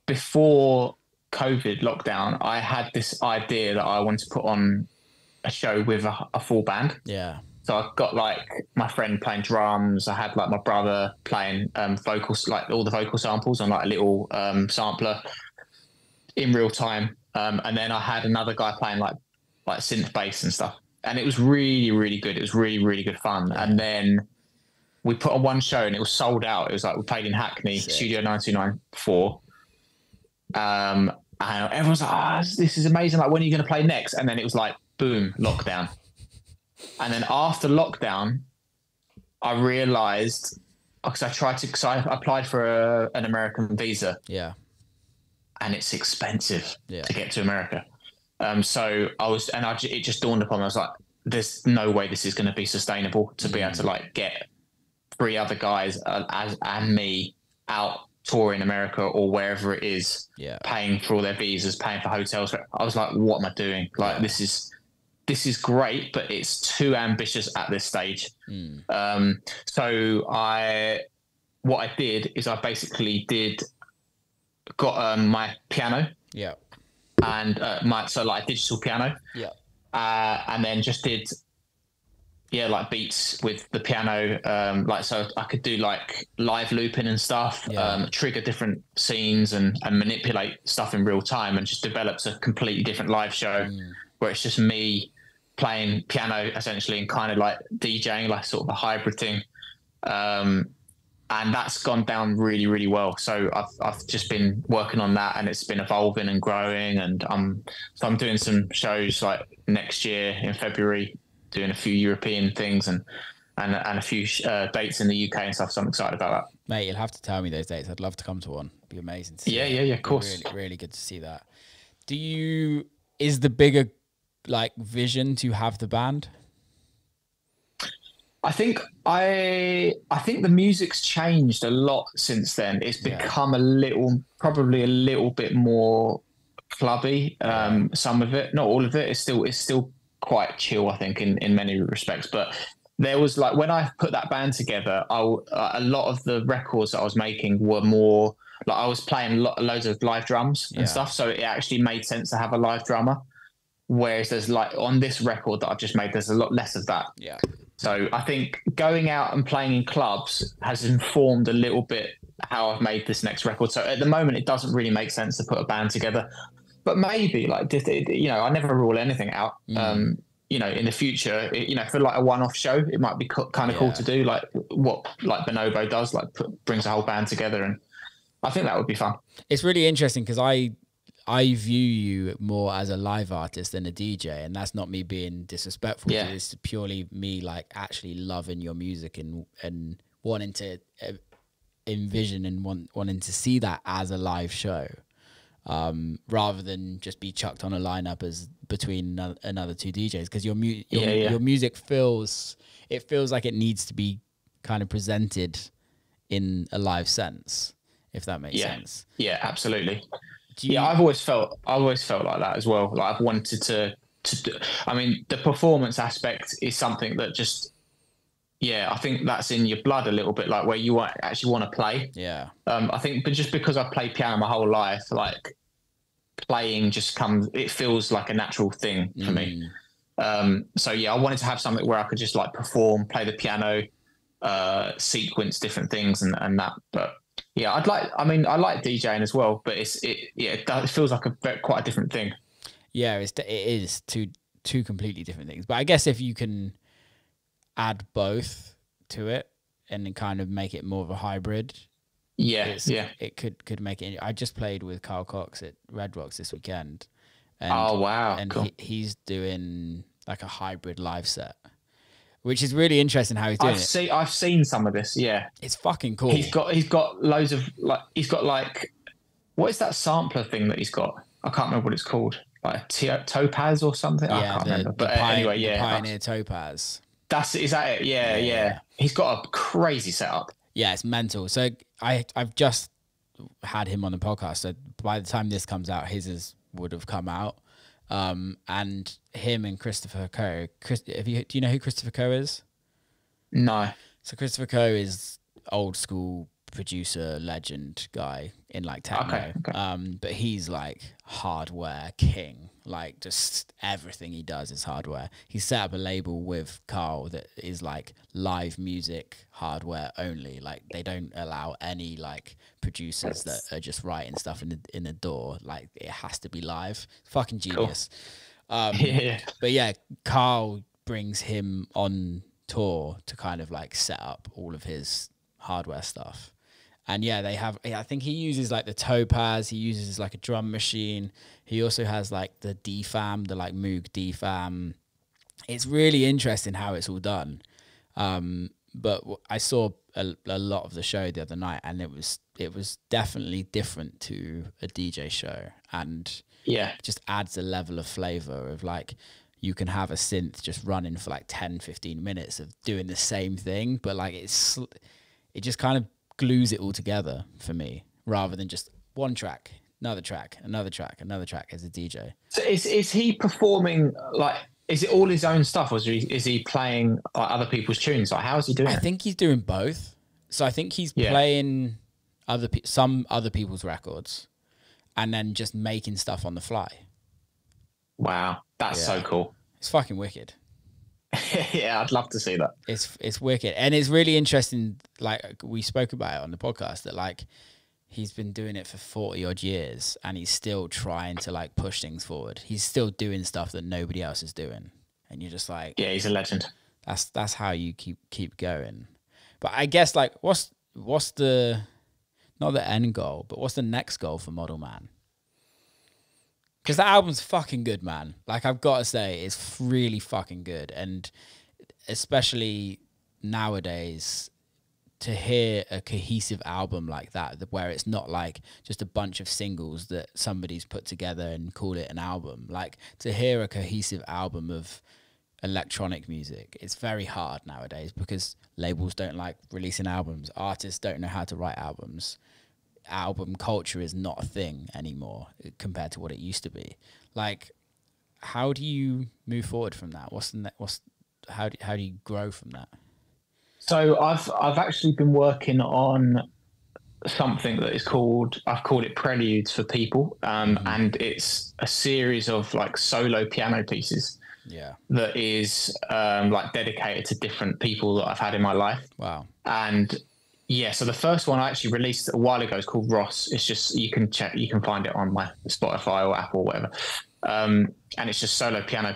before COVID lockdown, I had this idea that I wanted to put on a show with a full band. Yeah. So I've got like my friend playing drums. I had like my brother playing vocals, like all the vocal samples on like a little sampler in real time. And then I had another guy playing like synth bass and stuff. And it was really, really good. It was really, really good fun. Yeah. And then we put on one show and it was sold out. It was like we played in Hackney, Sick. Studio 9294. And everyone's like, oh, this is amazing. Like, when are you going to play next? And then it was like, boom, lockdown. And then after lockdown, I realized, because I applied for an American visa. Yeah. And it's expensive to get to America. So it just dawned upon me. I was like, there's no way this is going to be sustainable to be able to like get 3 other guys and me out touring America or wherever it is, paying for all their visas, paying for hotels. I was like, what am I doing? Like, this is great, but it's too ambitious at this stage. So what I did is I basically got my piano. Yeah. And like digital piano. Yeah. And then just did like beats with the piano, like, so I could do like live looping and stuff, trigger different scenes and manipulate stuff in real time, and just developed a completely different live show where it's just me playing piano essentially and kind of like DJing, like sort of a hybrid thing. And that's gone down really, really well. So I've just been working on that, and it's been evolving and growing. And I'm doing some shows like next year in February, doing a few European things and a few dates in the UK and stuff. So I'm excited about that. Mate, you'll have to tell me those dates. I'd love to come to one. It'd be amazing to see. Yeah, of course. Really, really good to see that. Is the bigger like vision to have the band? I think the music's changed a lot since then. It's become probably a little bit more clubby. Some of it, not all of it. It's still quite chill, I think, in many respects. But there was like, when I put that band together, a lot of the records that I was making were more like I was playing loads of live drums and stuff. So it actually made sense to have a live drummer. Whereas there's like on this record that I've just made, there's a lot less of that. Yeah. So I think going out and playing in clubs has informed a little bit how I've made this next record. So at the moment, it doesn't really make sense to put a band together, but maybe like, I never rule anything out. In the future, for like a one-off show, it might be kind of cool to do like what like Bonobo does, like brings a whole band together. And I think that would be fun. It's really interesting because I view you more as a live artist than a DJ, and that's not me being disrespectful. Yeah. It's purely me like actually loving your music and wanting to envision and wanting to see that as a live show, rather than just be chucked on a lineup as between another 2 DJs. Because your music feels like it needs to be kind of presented in a live sense, if that makes sense. Yeah, absolutely. I've always felt like that as well. Like I've wanted to do, I mean, the performance aspect is something that just, I think that's in your blood a little bit, like where you actually want to play. Yeah. I think, but just because I've played piano my whole life, like playing just it feels like a natural thing for me. So I wanted to have something where I could just like perform, play the piano, sequence different things and that, but I like DJing as well, but it feels like quite a different thing. Yeah, it is two completely different things. But I guess if you can add both to it and then kind of make it more of a hybrid, it could make it. I just played with Carl Cox at Red Rocks this weekend. And, oh wow! And cool. He's doing like a hybrid live set, which is really interesting how he's doing it. I've seen some of this. Yeah, it's fucking cool. He's got loads of like what is that sampler thing that he's got? I can't remember what it's called. Like Topaz or something. I can't remember. But anyway, Pioneer Topaz. Is that it? Yeah. He's got a crazy setup. Yeah, it's mental. So I've just had him on the podcast. So by the time this comes out, his would have come out. And him and Christopher Coe. Do you know who Christopher Coe is? No. So Christopher Coe is old school producer legend guy in like techno. Okay. But he's like hardware king. Like just everything he does is hardware. He set up a label with Carl that is like live music hardware only. Like they don't allow any like producers that are just writing stuff in the door. Like it has to be live. Fucking genius. Cool. But yeah, Carl brings him on tour to kind of like set up all of his hardware stuff. And yeah, they have, I think he uses like the Topaz, he uses like a drum machine. He also has like the DFAM, the like Moog DFAM. It's really interesting how it's all done. But I saw a lot of the show the other night, and it was definitely different to a DJ show, and just adds a level of flavor of like, you can have a synth just running for like 10-15 minutes of doing the same thing, but like it just kind of glues it all together for me, rather than just one track, another track, another track, another track as a DJ. So is he performing like, is it all his own stuff, or is he playing like other people's tunes? Like, how is he doing it? I think he's doing both. So I think he's playing some other people's records and then just making stuff on the fly. Wow, that's so cool. It's fucking wicked. Yeah, I'd love to see that. It's wicked. And it's really interesting, like we spoke about it on the podcast, that like he's been doing it for 40 odd years and he's still trying to like push things forward. He's still doing stuff that nobody else is doing. And you're just like, yeah, he's a legend. That's how you keep going. But I guess like what's the, not the end goal, but what's the next goal for Model Man? Because the album's fucking good, man. Like, I've got to say, it's really fucking good. And especially nowadays, to hear a cohesive album like that, where it's not like just a bunch of singles that somebody's put together and call it an album. Like, to hear a cohesive album of electronic music, it's very hard nowadays because labels don't like releasing albums. Artists don't know how to write albums. Album culture is not a thing anymore compared to what it used to be. Like, how do you move forward from that? How do you grow from that? So I've actually been working on something that is I've called it Preludes for People, and it's a series of like solo piano pieces. Yeah, that is like dedicated to different people that I've had in my life. Wow. And yeah, so the first one I actually released a while ago is called Ross. It's just, you can find it on my Spotify or Apple or whatever. And it's just solo piano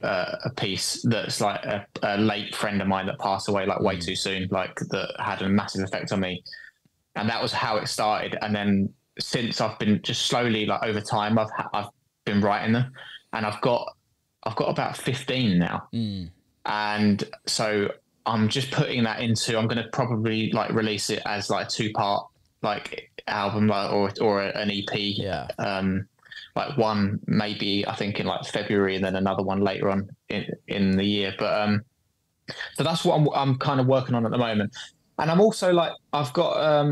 a piece that's like a late friend of mine that passed away like way too soon, like that had a massive effect on me. And that was how it started. And then since, I've been just slowly, like over time, I've been writing them, and I've got about 15 now. And so I'm just putting that into, I'm going to probably like release it as like a 2-part like album, like, or an EP. Yeah. Like one maybe I think in like February, and then another one later on in the year. But so that's what I'm kind of working on at the moment. And I'm also like, I've got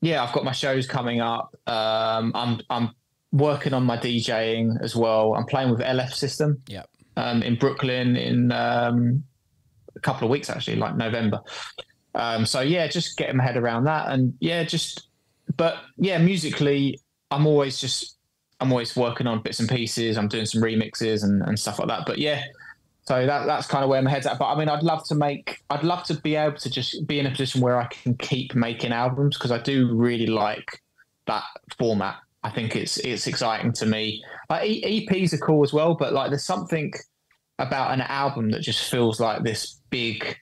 my shows coming up. I'm working on my DJing as well. I'm playing with LF System. Yeah. In Brooklyn in a couple of weeks, actually, like November. So yeah, just getting my head around that, and musically, I'm always working on bits and pieces. I'm doing some remixes and stuff like that. But yeah, so that's kind of where my head's at. But I mean, I'd love to be able to just be in a position where I can keep making albums, because I do really like that format. I think it's exciting to me. Like EPs are cool as well, but like there's something about an album that just feels like this big,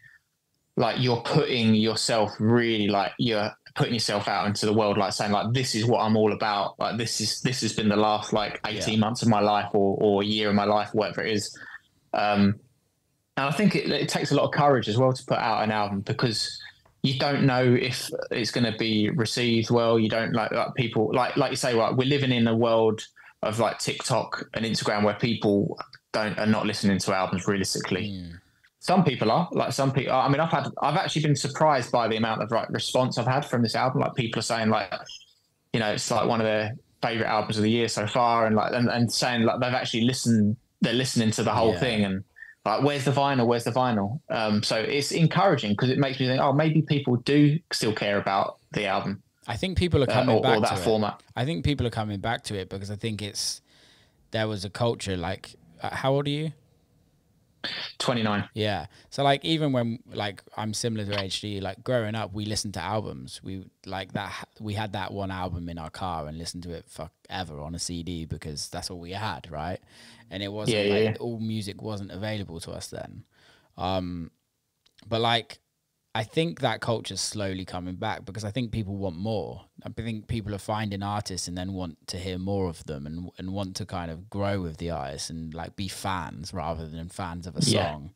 like you're putting yourself really, like you're putting yourself out into the world, like saying like, this is what I'm all about. Like this has been the last like 18 months of my life, or a year of my life, whatever it is. And I think it takes a lot of courage as well to put out an album, because you don't know if it's going to be received well. You don't like people like you say, right, we're living in a world of like TikTok and Instagram where people are not listening to albums realistically. Some people are, like some people. I mean, I've actually been surprised by the amount of like response I've had from this album. Like people are saying like, you know, it's like one of their favorite albums of the year so far, and like and saying like they've actually listened. They're listening to the whole thing, and like, where's the vinyl? Where's the vinyl? So it's encouraging, because it makes me think, oh, maybe people do still care about the album. I think people are coming back or that to format. it. I think people are coming back to it because I think there was a culture like, how old are you? 29. Yeah. So like even when like I'm similar to HD, like growing up, we listened to albums. We like that. We had that one album in our car and listened to it forever on a CD because that's all we had, right? And it wasn't all music wasn't available to us then. But like I think that culture's slowly coming back because I think people want more. I think people are finding artists and then want to hear more of them and want to kind of grow with the artists and like be fans rather than fans of a song.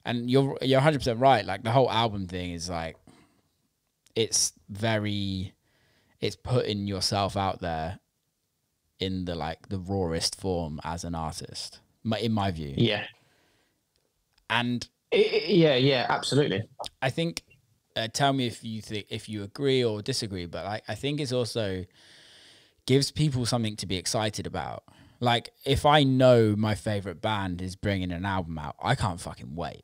And you're 100% right. Like the whole album thing is like, it's putting yourself out there in the like the rawest form as an artist, in my view. Yeah. And yeah, absolutely. I think, tell me if you agree or disagree, but I think it's also gives people something to be excited about. Like if I know my favorite band is bringing an album out, I can't fucking wait.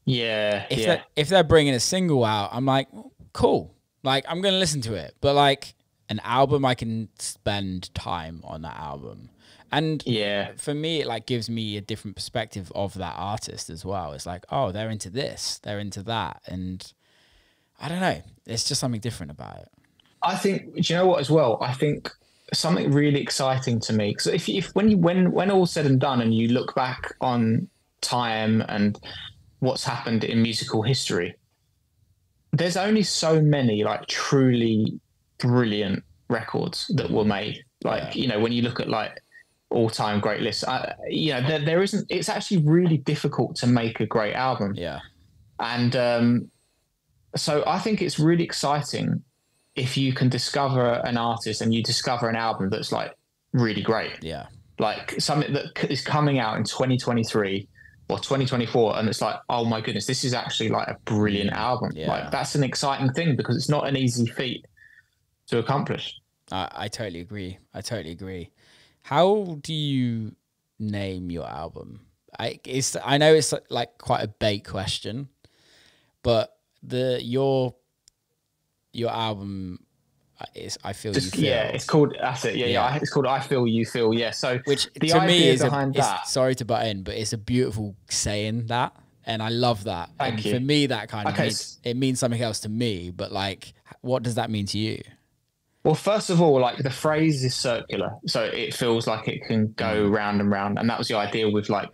Yeah. If they're bringing a single out, I'm like, cool. Like I'm gonna listen to it. But like an album, I can spend time on that album. And for me, it like gives me a different perspective of that artist as well. It's like, oh, they're into this, they're into that, and I don't know. It's just something different about it. I think. Do you know what? As well, I think something really exciting to me. Because when all's said and done, and you look back on time and what's happened in musical history, there's only so many like truly brilliant records that were made. Like you know, when you look at like all-time great lists, there isn't. It's actually really difficult to make a great album. Yeah, and so I think it's really exciting if you can discover an artist and you discover an album that's like really great. Yeah, like something that is coming out in 2023 or 2024, and it's like, oh my goodness, this is actually like a brilliant album. Yeah. Like that's an exciting thing because it's not an easy feat to accomplish. I totally agree. How do you name your album? I know it's like quite a bait question, but your album is I Feel You Feel. Yeah, it's called that's it. Yeah. It's called I Feel You Feel. Yeah. So which the to me idea is behind that. Sorry to butt in, but it's a beautiful saying that, and I love that. Thank you. For me, that kind of means something else to me. But like, what does that mean to you? Well, first of all, like the phrase is circular, so it feels like it can go round and round, and that was the idea with like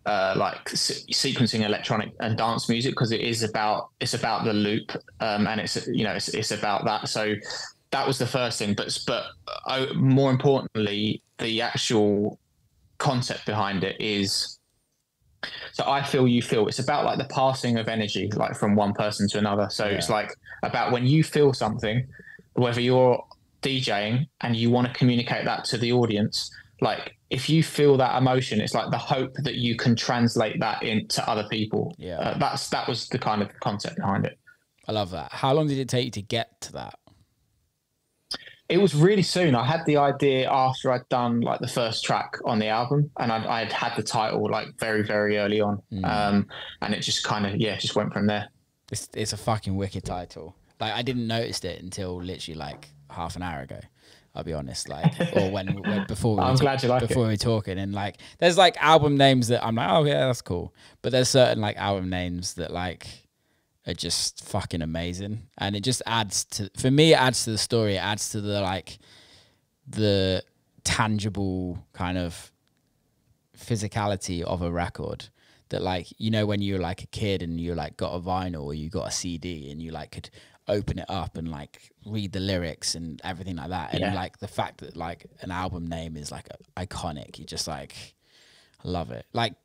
sequencing electronic and dance music because it's about the loop, and it's about that. So that was the first thing, but more importantly, the actual concept behind it is. So I Feel You Feel. It's about like the passing of energy, like from one person to another. So it's like about when you feel something. Whether you're DJing and you want to communicate that to the audience, like if you feel that emotion, it's like the hope that you can translate that into other people. Yeah, that was the kind of concept behind it. I love that. How long did it take you to get to that? It was really soon. I had the idea after I'd done like the first track on the album, and I'd had the title like very, very early on, and it just kind of just went from there. It's a fucking wicked title. Like I didn't notice it until literally like half an hour ago. I'll be honest, like, or before we were talking, and like, there's like album names that I'm like, oh yeah, that's cool. But there's certain like album names that like are just fucking amazing, and it just adds to, for me, it adds to the story. It adds to the like the tangible kind of physicality of a record. That like, you know, when you're like a kid and you like got a vinyl or you got a CD and you like could open it up and like read the lyrics and everything like that, and like the fact that like an album name is like iconic, you just like love it. Like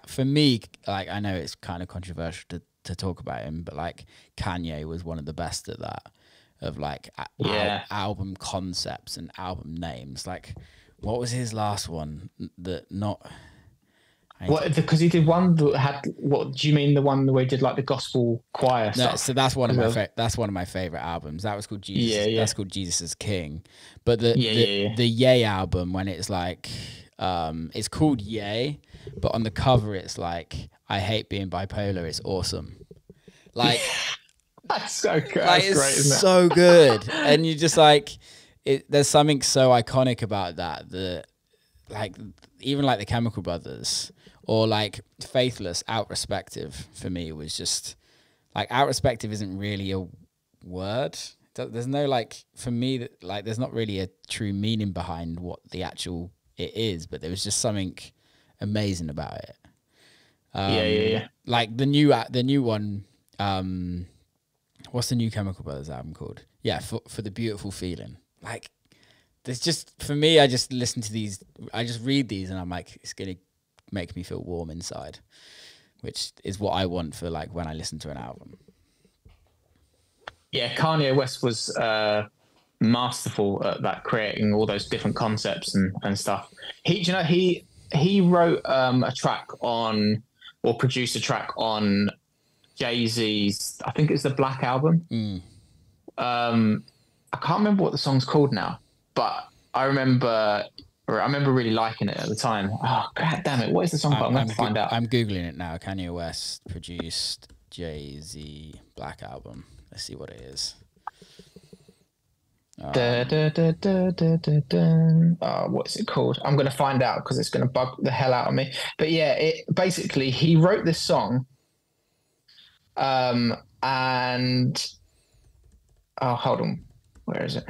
for me, like I know it's kind of controversial to talk about him, but like Kanye was one of the best at that, of like album concepts and album names. Like what was his last one that not what, because he did one that had, what do you mean, the one where he did like the gospel choir stuff? So that's one of my favorite albums. That was called Jesus. That's called Jesus is King. But the Yay album, when it's like it's called Yay, but on the cover it's like I hate being bipolar, it's awesome. Like That's so good. Like, That's great, isn't it? so good. And you just like there's something so iconic about that like even like the Chemical Brothers or like Faithless, Out Respective for me was just like Out Respective isn't really a word. There's no like for me like there's not really a true meaning behind what the actual it is, but there was just something amazing about it. Yeah. Like the new one. What's the new Chemical Brothers album called? Yeah, for the Beautiful Feeling. Like, there's just for me, I just listen to these. I just read these, and I'm like, it's gonna make me feel warm inside, which is what I want for like when I listen to an album. Yeah, Kanye West was masterful at that, creating all those different concepts and stuff. He wrote a track on, or produced a track on Jay-Z's, I think it's the Black Album. I can't remember what the song's called now, but I remember really liking it at the time. Oh, god damn it. What is the song called? I'm going to find out. I'm Googling it now. Kanye West produced Jay-Z Black Album. Let's see what it is. What's it called? I'm going to find out because it's going to bug the hell out of me. But yeah, basically he wrote this song, and hold on, where is it?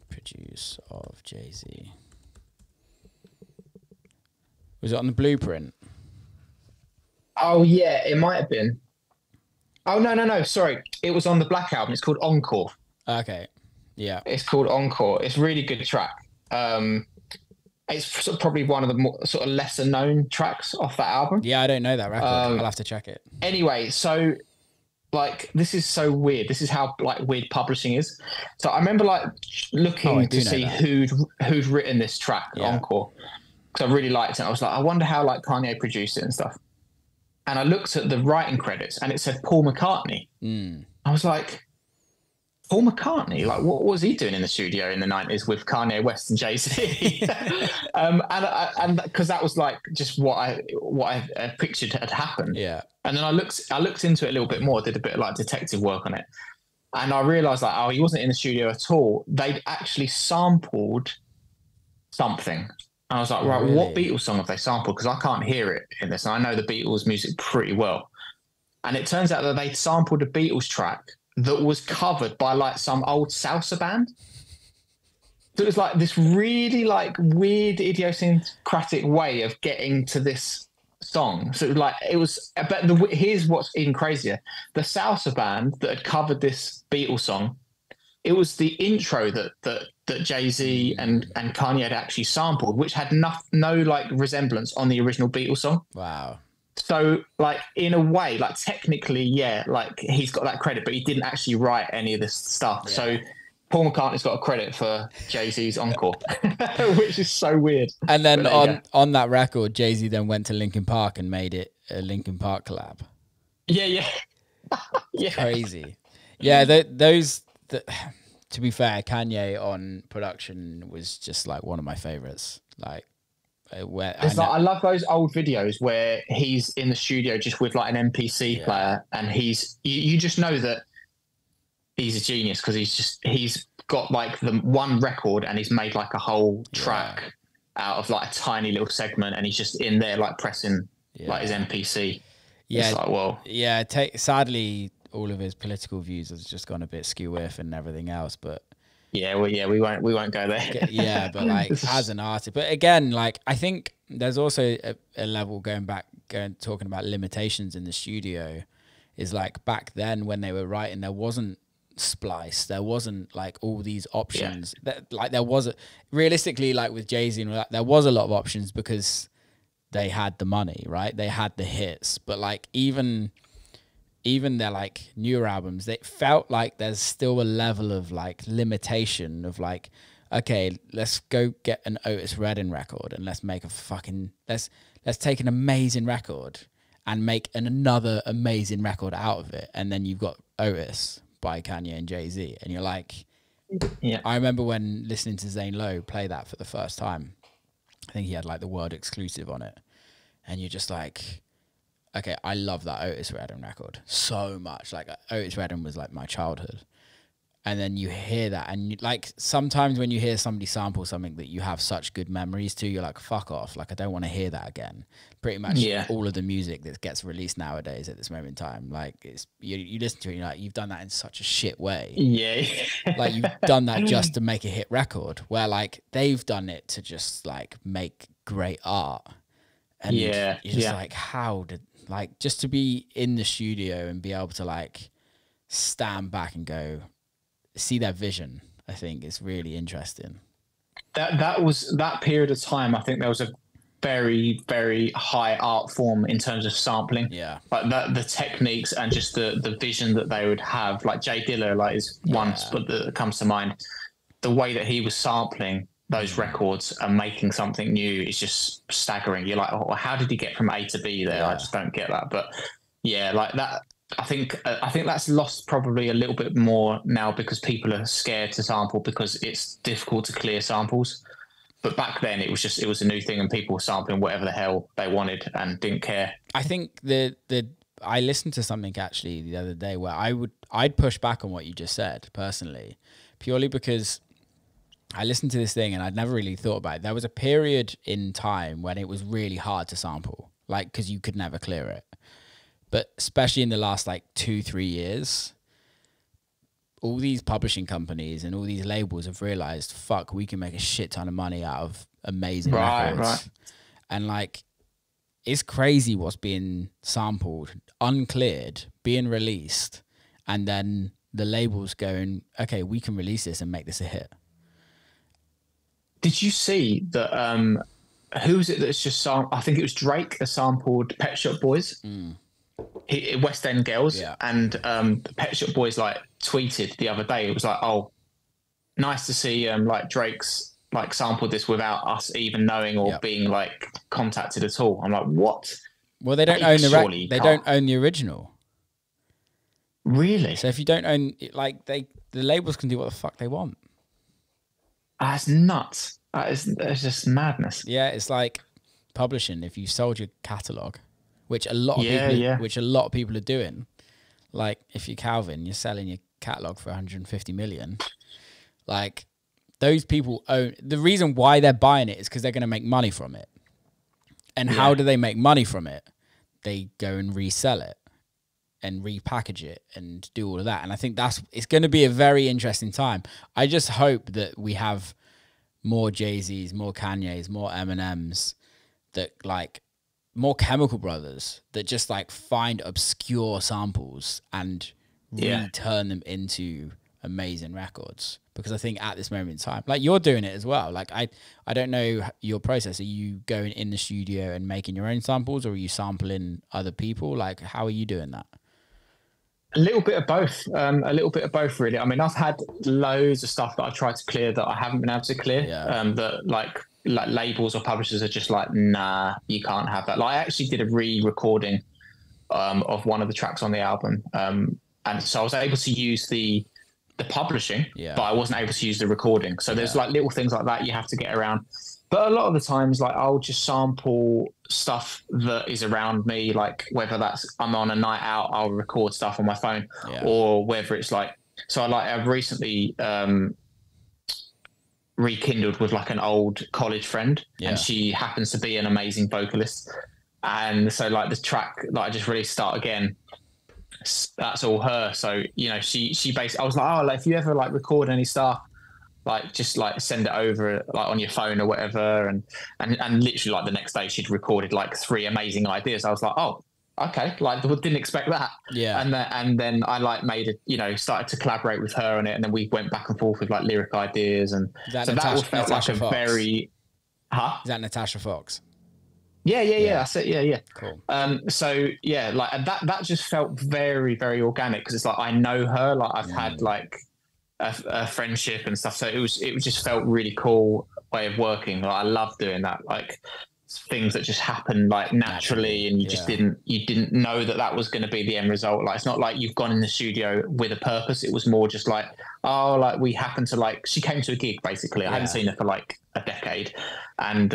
Produce of Jay-Z. Was it on the Blueprint? Oh yeah, it might have been. Oh no, sorry, it was on the Black Album. It's called Encore. Okay, yeah, it's called Encore. It's a really good track. It's sort of probably one of the more sort of lesser known tracks off that album. Yeah, I don't know that record. I'll have to check it. Anyway, so like this is so weird. This is how like weird publishing is. So I remember like looking to see who'd written this track, Encore, because I really liked it. I was like, I wonder how like Kanye produced it and stuff. And I looked at the writing credits and it said Paul McCartney. I was like, Paul McCartney? Like, what was he doing in the studio in the 90s with Kanye West and Jay-Z? and because that was like just what I pictured had happened. Yeah. And then I looked into it a little bit more, did a bit of like detective work on it. And I realized like, oh, he wasn't in the studio at all. They'd actually sampled something. I was like, right, really? What Beatles song have they sampled? Because I can't hear it in this. And I know the Beatles music pretty well. And it turns out that they'd sampled a Beatles track that was covered by like some old salsa band. So it was like this really like weird idiosyncratic way of getting to this song. So it was but here's what's even crazier. The salsa band that had covered this Beatles song, it was the intro that Jay-Z and Kanye had actually sampled, which had no like resemblance on the original Beatles song. Wow. So, like, in a way, like, technically, yeah, like, he's got that credit, but he didn't actually write any of this stuff. Yeah. So, Paul McCartney's got a credit for Jay-Z's Encore, which is so weird. And then on that record, Jay-Z then went to Linkin Park and made it a Linkin Park collab. Yeah. Yeah. Crazy. Yeah, to be fair, Kanye on production was just, like, one of my favorites. Like, I love those old videos where he's in the studio just with like an MPC player, and you just know that he's a genius because he's got like the one record and he's made like a whole track out of like a tiny little segment, and he's just in there like pressing like his MPC. Yeah, it's like, well, yeah. Sadly, all of his political views has just gone a bit skew-whiff and everything else, but. Yeah, we won't go there. Yeah, but like as an artist, but again, like I think there's also a level talking about limitations in the studio, is like back then when they were writing, there wasn't Splice, there wasn't like all these options. Like there was realistically, like with Jay-Z and all that, there was a lot of options because they had the money, right? They had the hits, but like even their like newer albums, they felt like there's still a level of like limitation of like, okay, let's go get an Otis Redding record and let's make let's take an amazing record and make another amazing record out of it. And then you've got Otis by Kanye and Jay-Z. And you're like, I remember when listening to Zane Lowe play that for the first time, I think he had like the world exclusive on it. And you're just like, okay, I love that Otis Redding record so much. Like Otis Redding was like my childhood. And then you hear that, and you, like sometimes when you hear somebody sample something that you have such good memories to, you're like, fuck off. Like I don't want to hear that again. Pretty much all of the music that gets released nowadays at this moment in time, like it's you listen to it, and you're like, you've done that in such a shit way. Yeah. Like you've done that just to make a hit record, where like they've done it to just like make great art. And you're just like, how did, like, just to be in the studio and be able to like stand back and go, see their vision, I think is really interesting. That was that period of time. I think there was a very, very high art form in terms of sampling. Yeah. Like the techniques and just the vision that they would have. Like Jay Diller, like is one that comes to mind. The way that he was sampling those records and making something new is just staggering. You're like, oh, how did he get from A to B there? I just don't get that. But yeah, like that. I think that's lost probably a little bit more now because people are scared to sample because it's difficult to clear samples. But back then it was a new thing and people were sampling whatever the hell they wanted and didn't care. I think I listened to something actually the other day where I'd push back on what you just said personally, purely because I listened to this thing and I'd never really thought about it. There was a period in time when it was really hard to sample, like because you could never clear it. But especially in the last like 2-3 years, all these publishing companies and all these labels have realized, fuck, we can make a shit ton of money out of amazing records. Right. And like, it's crazy what's being sampled, uncleared, being released, and then the labels going, okay, we can release this and make this a hit. Did you see that? Who was it that's just I think it was Drake that sampled Pet Shop Boys. West End Girls, and the Pet Shop Boys like tweeted the other day. It was like, oh, nice to see like Drake's like sampled this without us even knowing or being like contacted at all. I'm like, what? Well, they don't own they don't own the original. Really? So if you don't own it, like the labels can do what the fuck they want. That's nuts. That's just madness. Yeah, it's like publishing. If you sold your catalog, which a lot of people are doing. Like if you're Calvin, you're selling your catalog for 150 million. Like those people own, the reason why they're buying it is because they're going to make money from it. And how do they make money from it? They go and resell it and repackage it and do all of that. And I think it's going to be a very interesting time. I just hope that we have more Jay-Z's, more Kanye's, more Eminem's, that like more Chemical Brothers that just like find obscure samples and return them into amazing records. Because I think at this moment in time, like you're doing it as well. Like I don't know your process. Are you going in the studio and making your own samples, or are you sampling other people? Like how are you doing that? A little bit of both. Really. I mean, I've had loads of stuff that I've tried to clear that I haven't been able to clear. That like labels or publishers are just like, nah, you can't have that. Like I actually did a re-recording of one of the tracks on the album, and so I was able to use the publishing, but I wasn't able to use the recording. So there's like little things like that you have to get around. But a lot of the times, like I'll just sample stuff that is around me, like whether that's I'm on a night out, I'll record stuff on my phone, or whether it's like, so I've recently rekindled with like an old college friend, and she happens to be an amazing vocalist. And so like the track that I just released, Start Again, that's all her. So, you know, she basically, I was like, oh, like if you ever like record any stuff, like just like send it over like on your phone or whatever. And literally like the next day she'd recorded like 3 amazing ideas. I was like, oh, okay. Like didn't expect that. Yeah. And then I like made it, you know, started to collaborate with her on it. And then we went back and forth with like lyric ideas. And that so that felt like a Fox? very, Is that Natasha Fox? Yeah. That's it. Yeah. Cool. So yeah, like that just felt very, very organic because it's like I know her. Like I've had like a friendship and stuff. So it just felt really cool way of working. Like I love doing that. Like things that just happen like naturally, and you just didn't know that was going to be the end result. Like it's not like you've gone in the studio with a purpose. It was more just like, oh, like we happened to like she came to a gig basically. I hadn't seen her for like a decade, and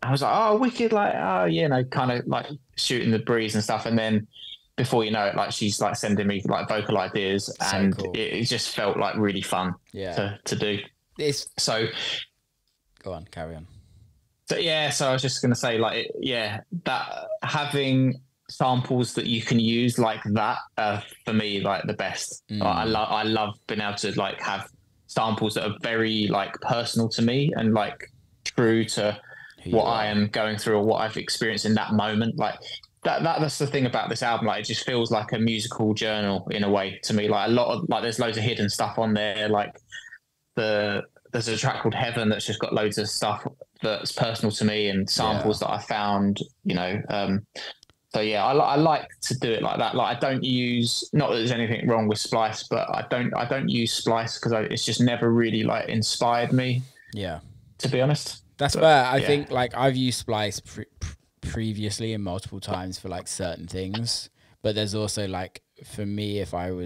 I was like, oh, wicked, like, oh, you know, kind of like shooting the breeze and stuff. And then before you know it, like she's like sending me like vocal ideas, So and cool. it just felt like really fun to do. So go on, carry on. So yeah, so I was just gonna say, like, that having samples that you can use like that, for me, like the best. I love being able to like have samples that are very like personal to me and like true to what I am going through or what I've experienced in that moment. Like that's the thing about this album. Like it just feels like a musical journal in a way to me. Like a lot of like there's loads of hidden stuff on there. Like there's a track called Heaven that's just got loads of stuff that's personal to me and samples that I found, you know. So yeah, I like to do it like that. Like I don't use, not that there's anything wrong with Splice, but I don't use Splice because it's just never really like inspired me. Yeah, to be honest. That's fair. I think like I've used Splice previously and multiple times for like certain things, but there's also like for me, if I'm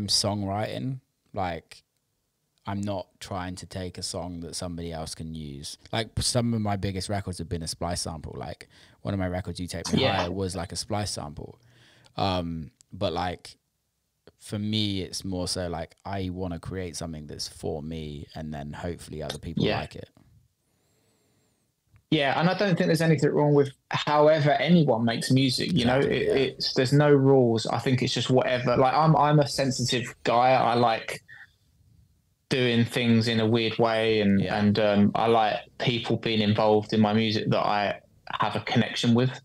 songwriting, like I'm not trying to take a song that somebody else can use. Like some of my biggest records have been a Splice sample. Like one of my records, You Take Me Higher, was like a Splice sample. But like for me, it's more so like I want to create something that's for me, and then hopefully other people like it. Yeah, and I don't think there's anything wrong with however anyone makes music. You know, it's there's no rules. I think it's just whatever. Like I'm a sensitive guy. I like doing things in a weird way, and I like people being involved in my music that I have a connection with.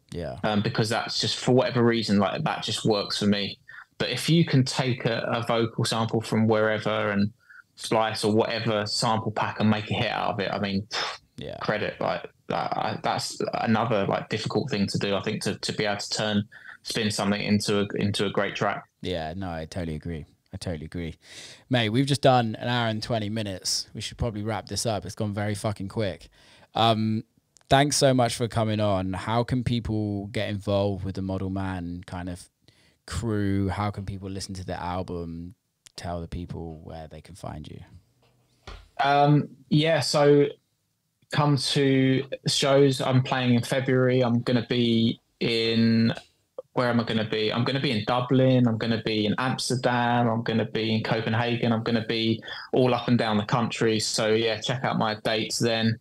Because that's just for whatever reason, like that just works for me. But if you can take a vocal sample from wherever and splice or whatever sample pack and make a hit out of it, I mean, credit. Like that's another like difficult thing to do. I think to be able to spin something into a great track. Yeah, no, I totally agree. Mate, we've just done an hour and 20 minutes. We should probably wrap this up. It's gone very fucking quick. Thanks so much for coming on. How can people get involved with the Model Man kind of crew? How can people listen to the album? Tell the people where they can find you. So come to shows. I'm playing in February. I'm going to be in... Where am I going to be? I'm going to be in Dublin. I'm going to be in Amsterdam. I'm going to be in Copenhagen. I'm going to be all up and down the country. So yeah, check out my dates then.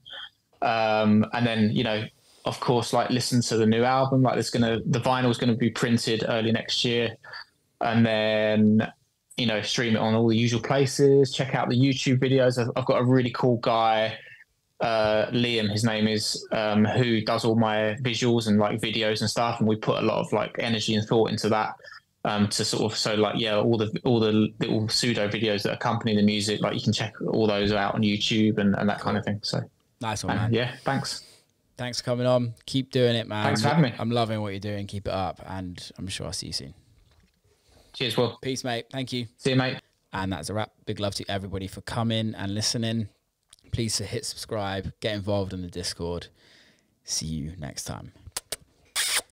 And then, you know, of course, like listen to the new album. Like the vinyl is going to be printed early next year. And then, you know, stream it on all the usual places. Check out the YouTube videos. I've got a really cool guy, Liam, his name is, who does all my visuals and like videos and stuff, and we put a lot of like energy and thought into that, to sort of, so like all the little pseudo videos that accompany the music, like you can check all those out on YouTube and that kind of thing. So nice one, man. Yeah, thanks for coming on. Keep doing it, man. Thanks for having me. I'm loving what you're doing. Keep it up, and I'm sure I'll see you soon. Cheers, Will. Peace, mate. Thank you. See you, mate. And that's a wrap. Big love to everybody for coming and listening. Please hit subscribe, get involved in the Discord. See you next time.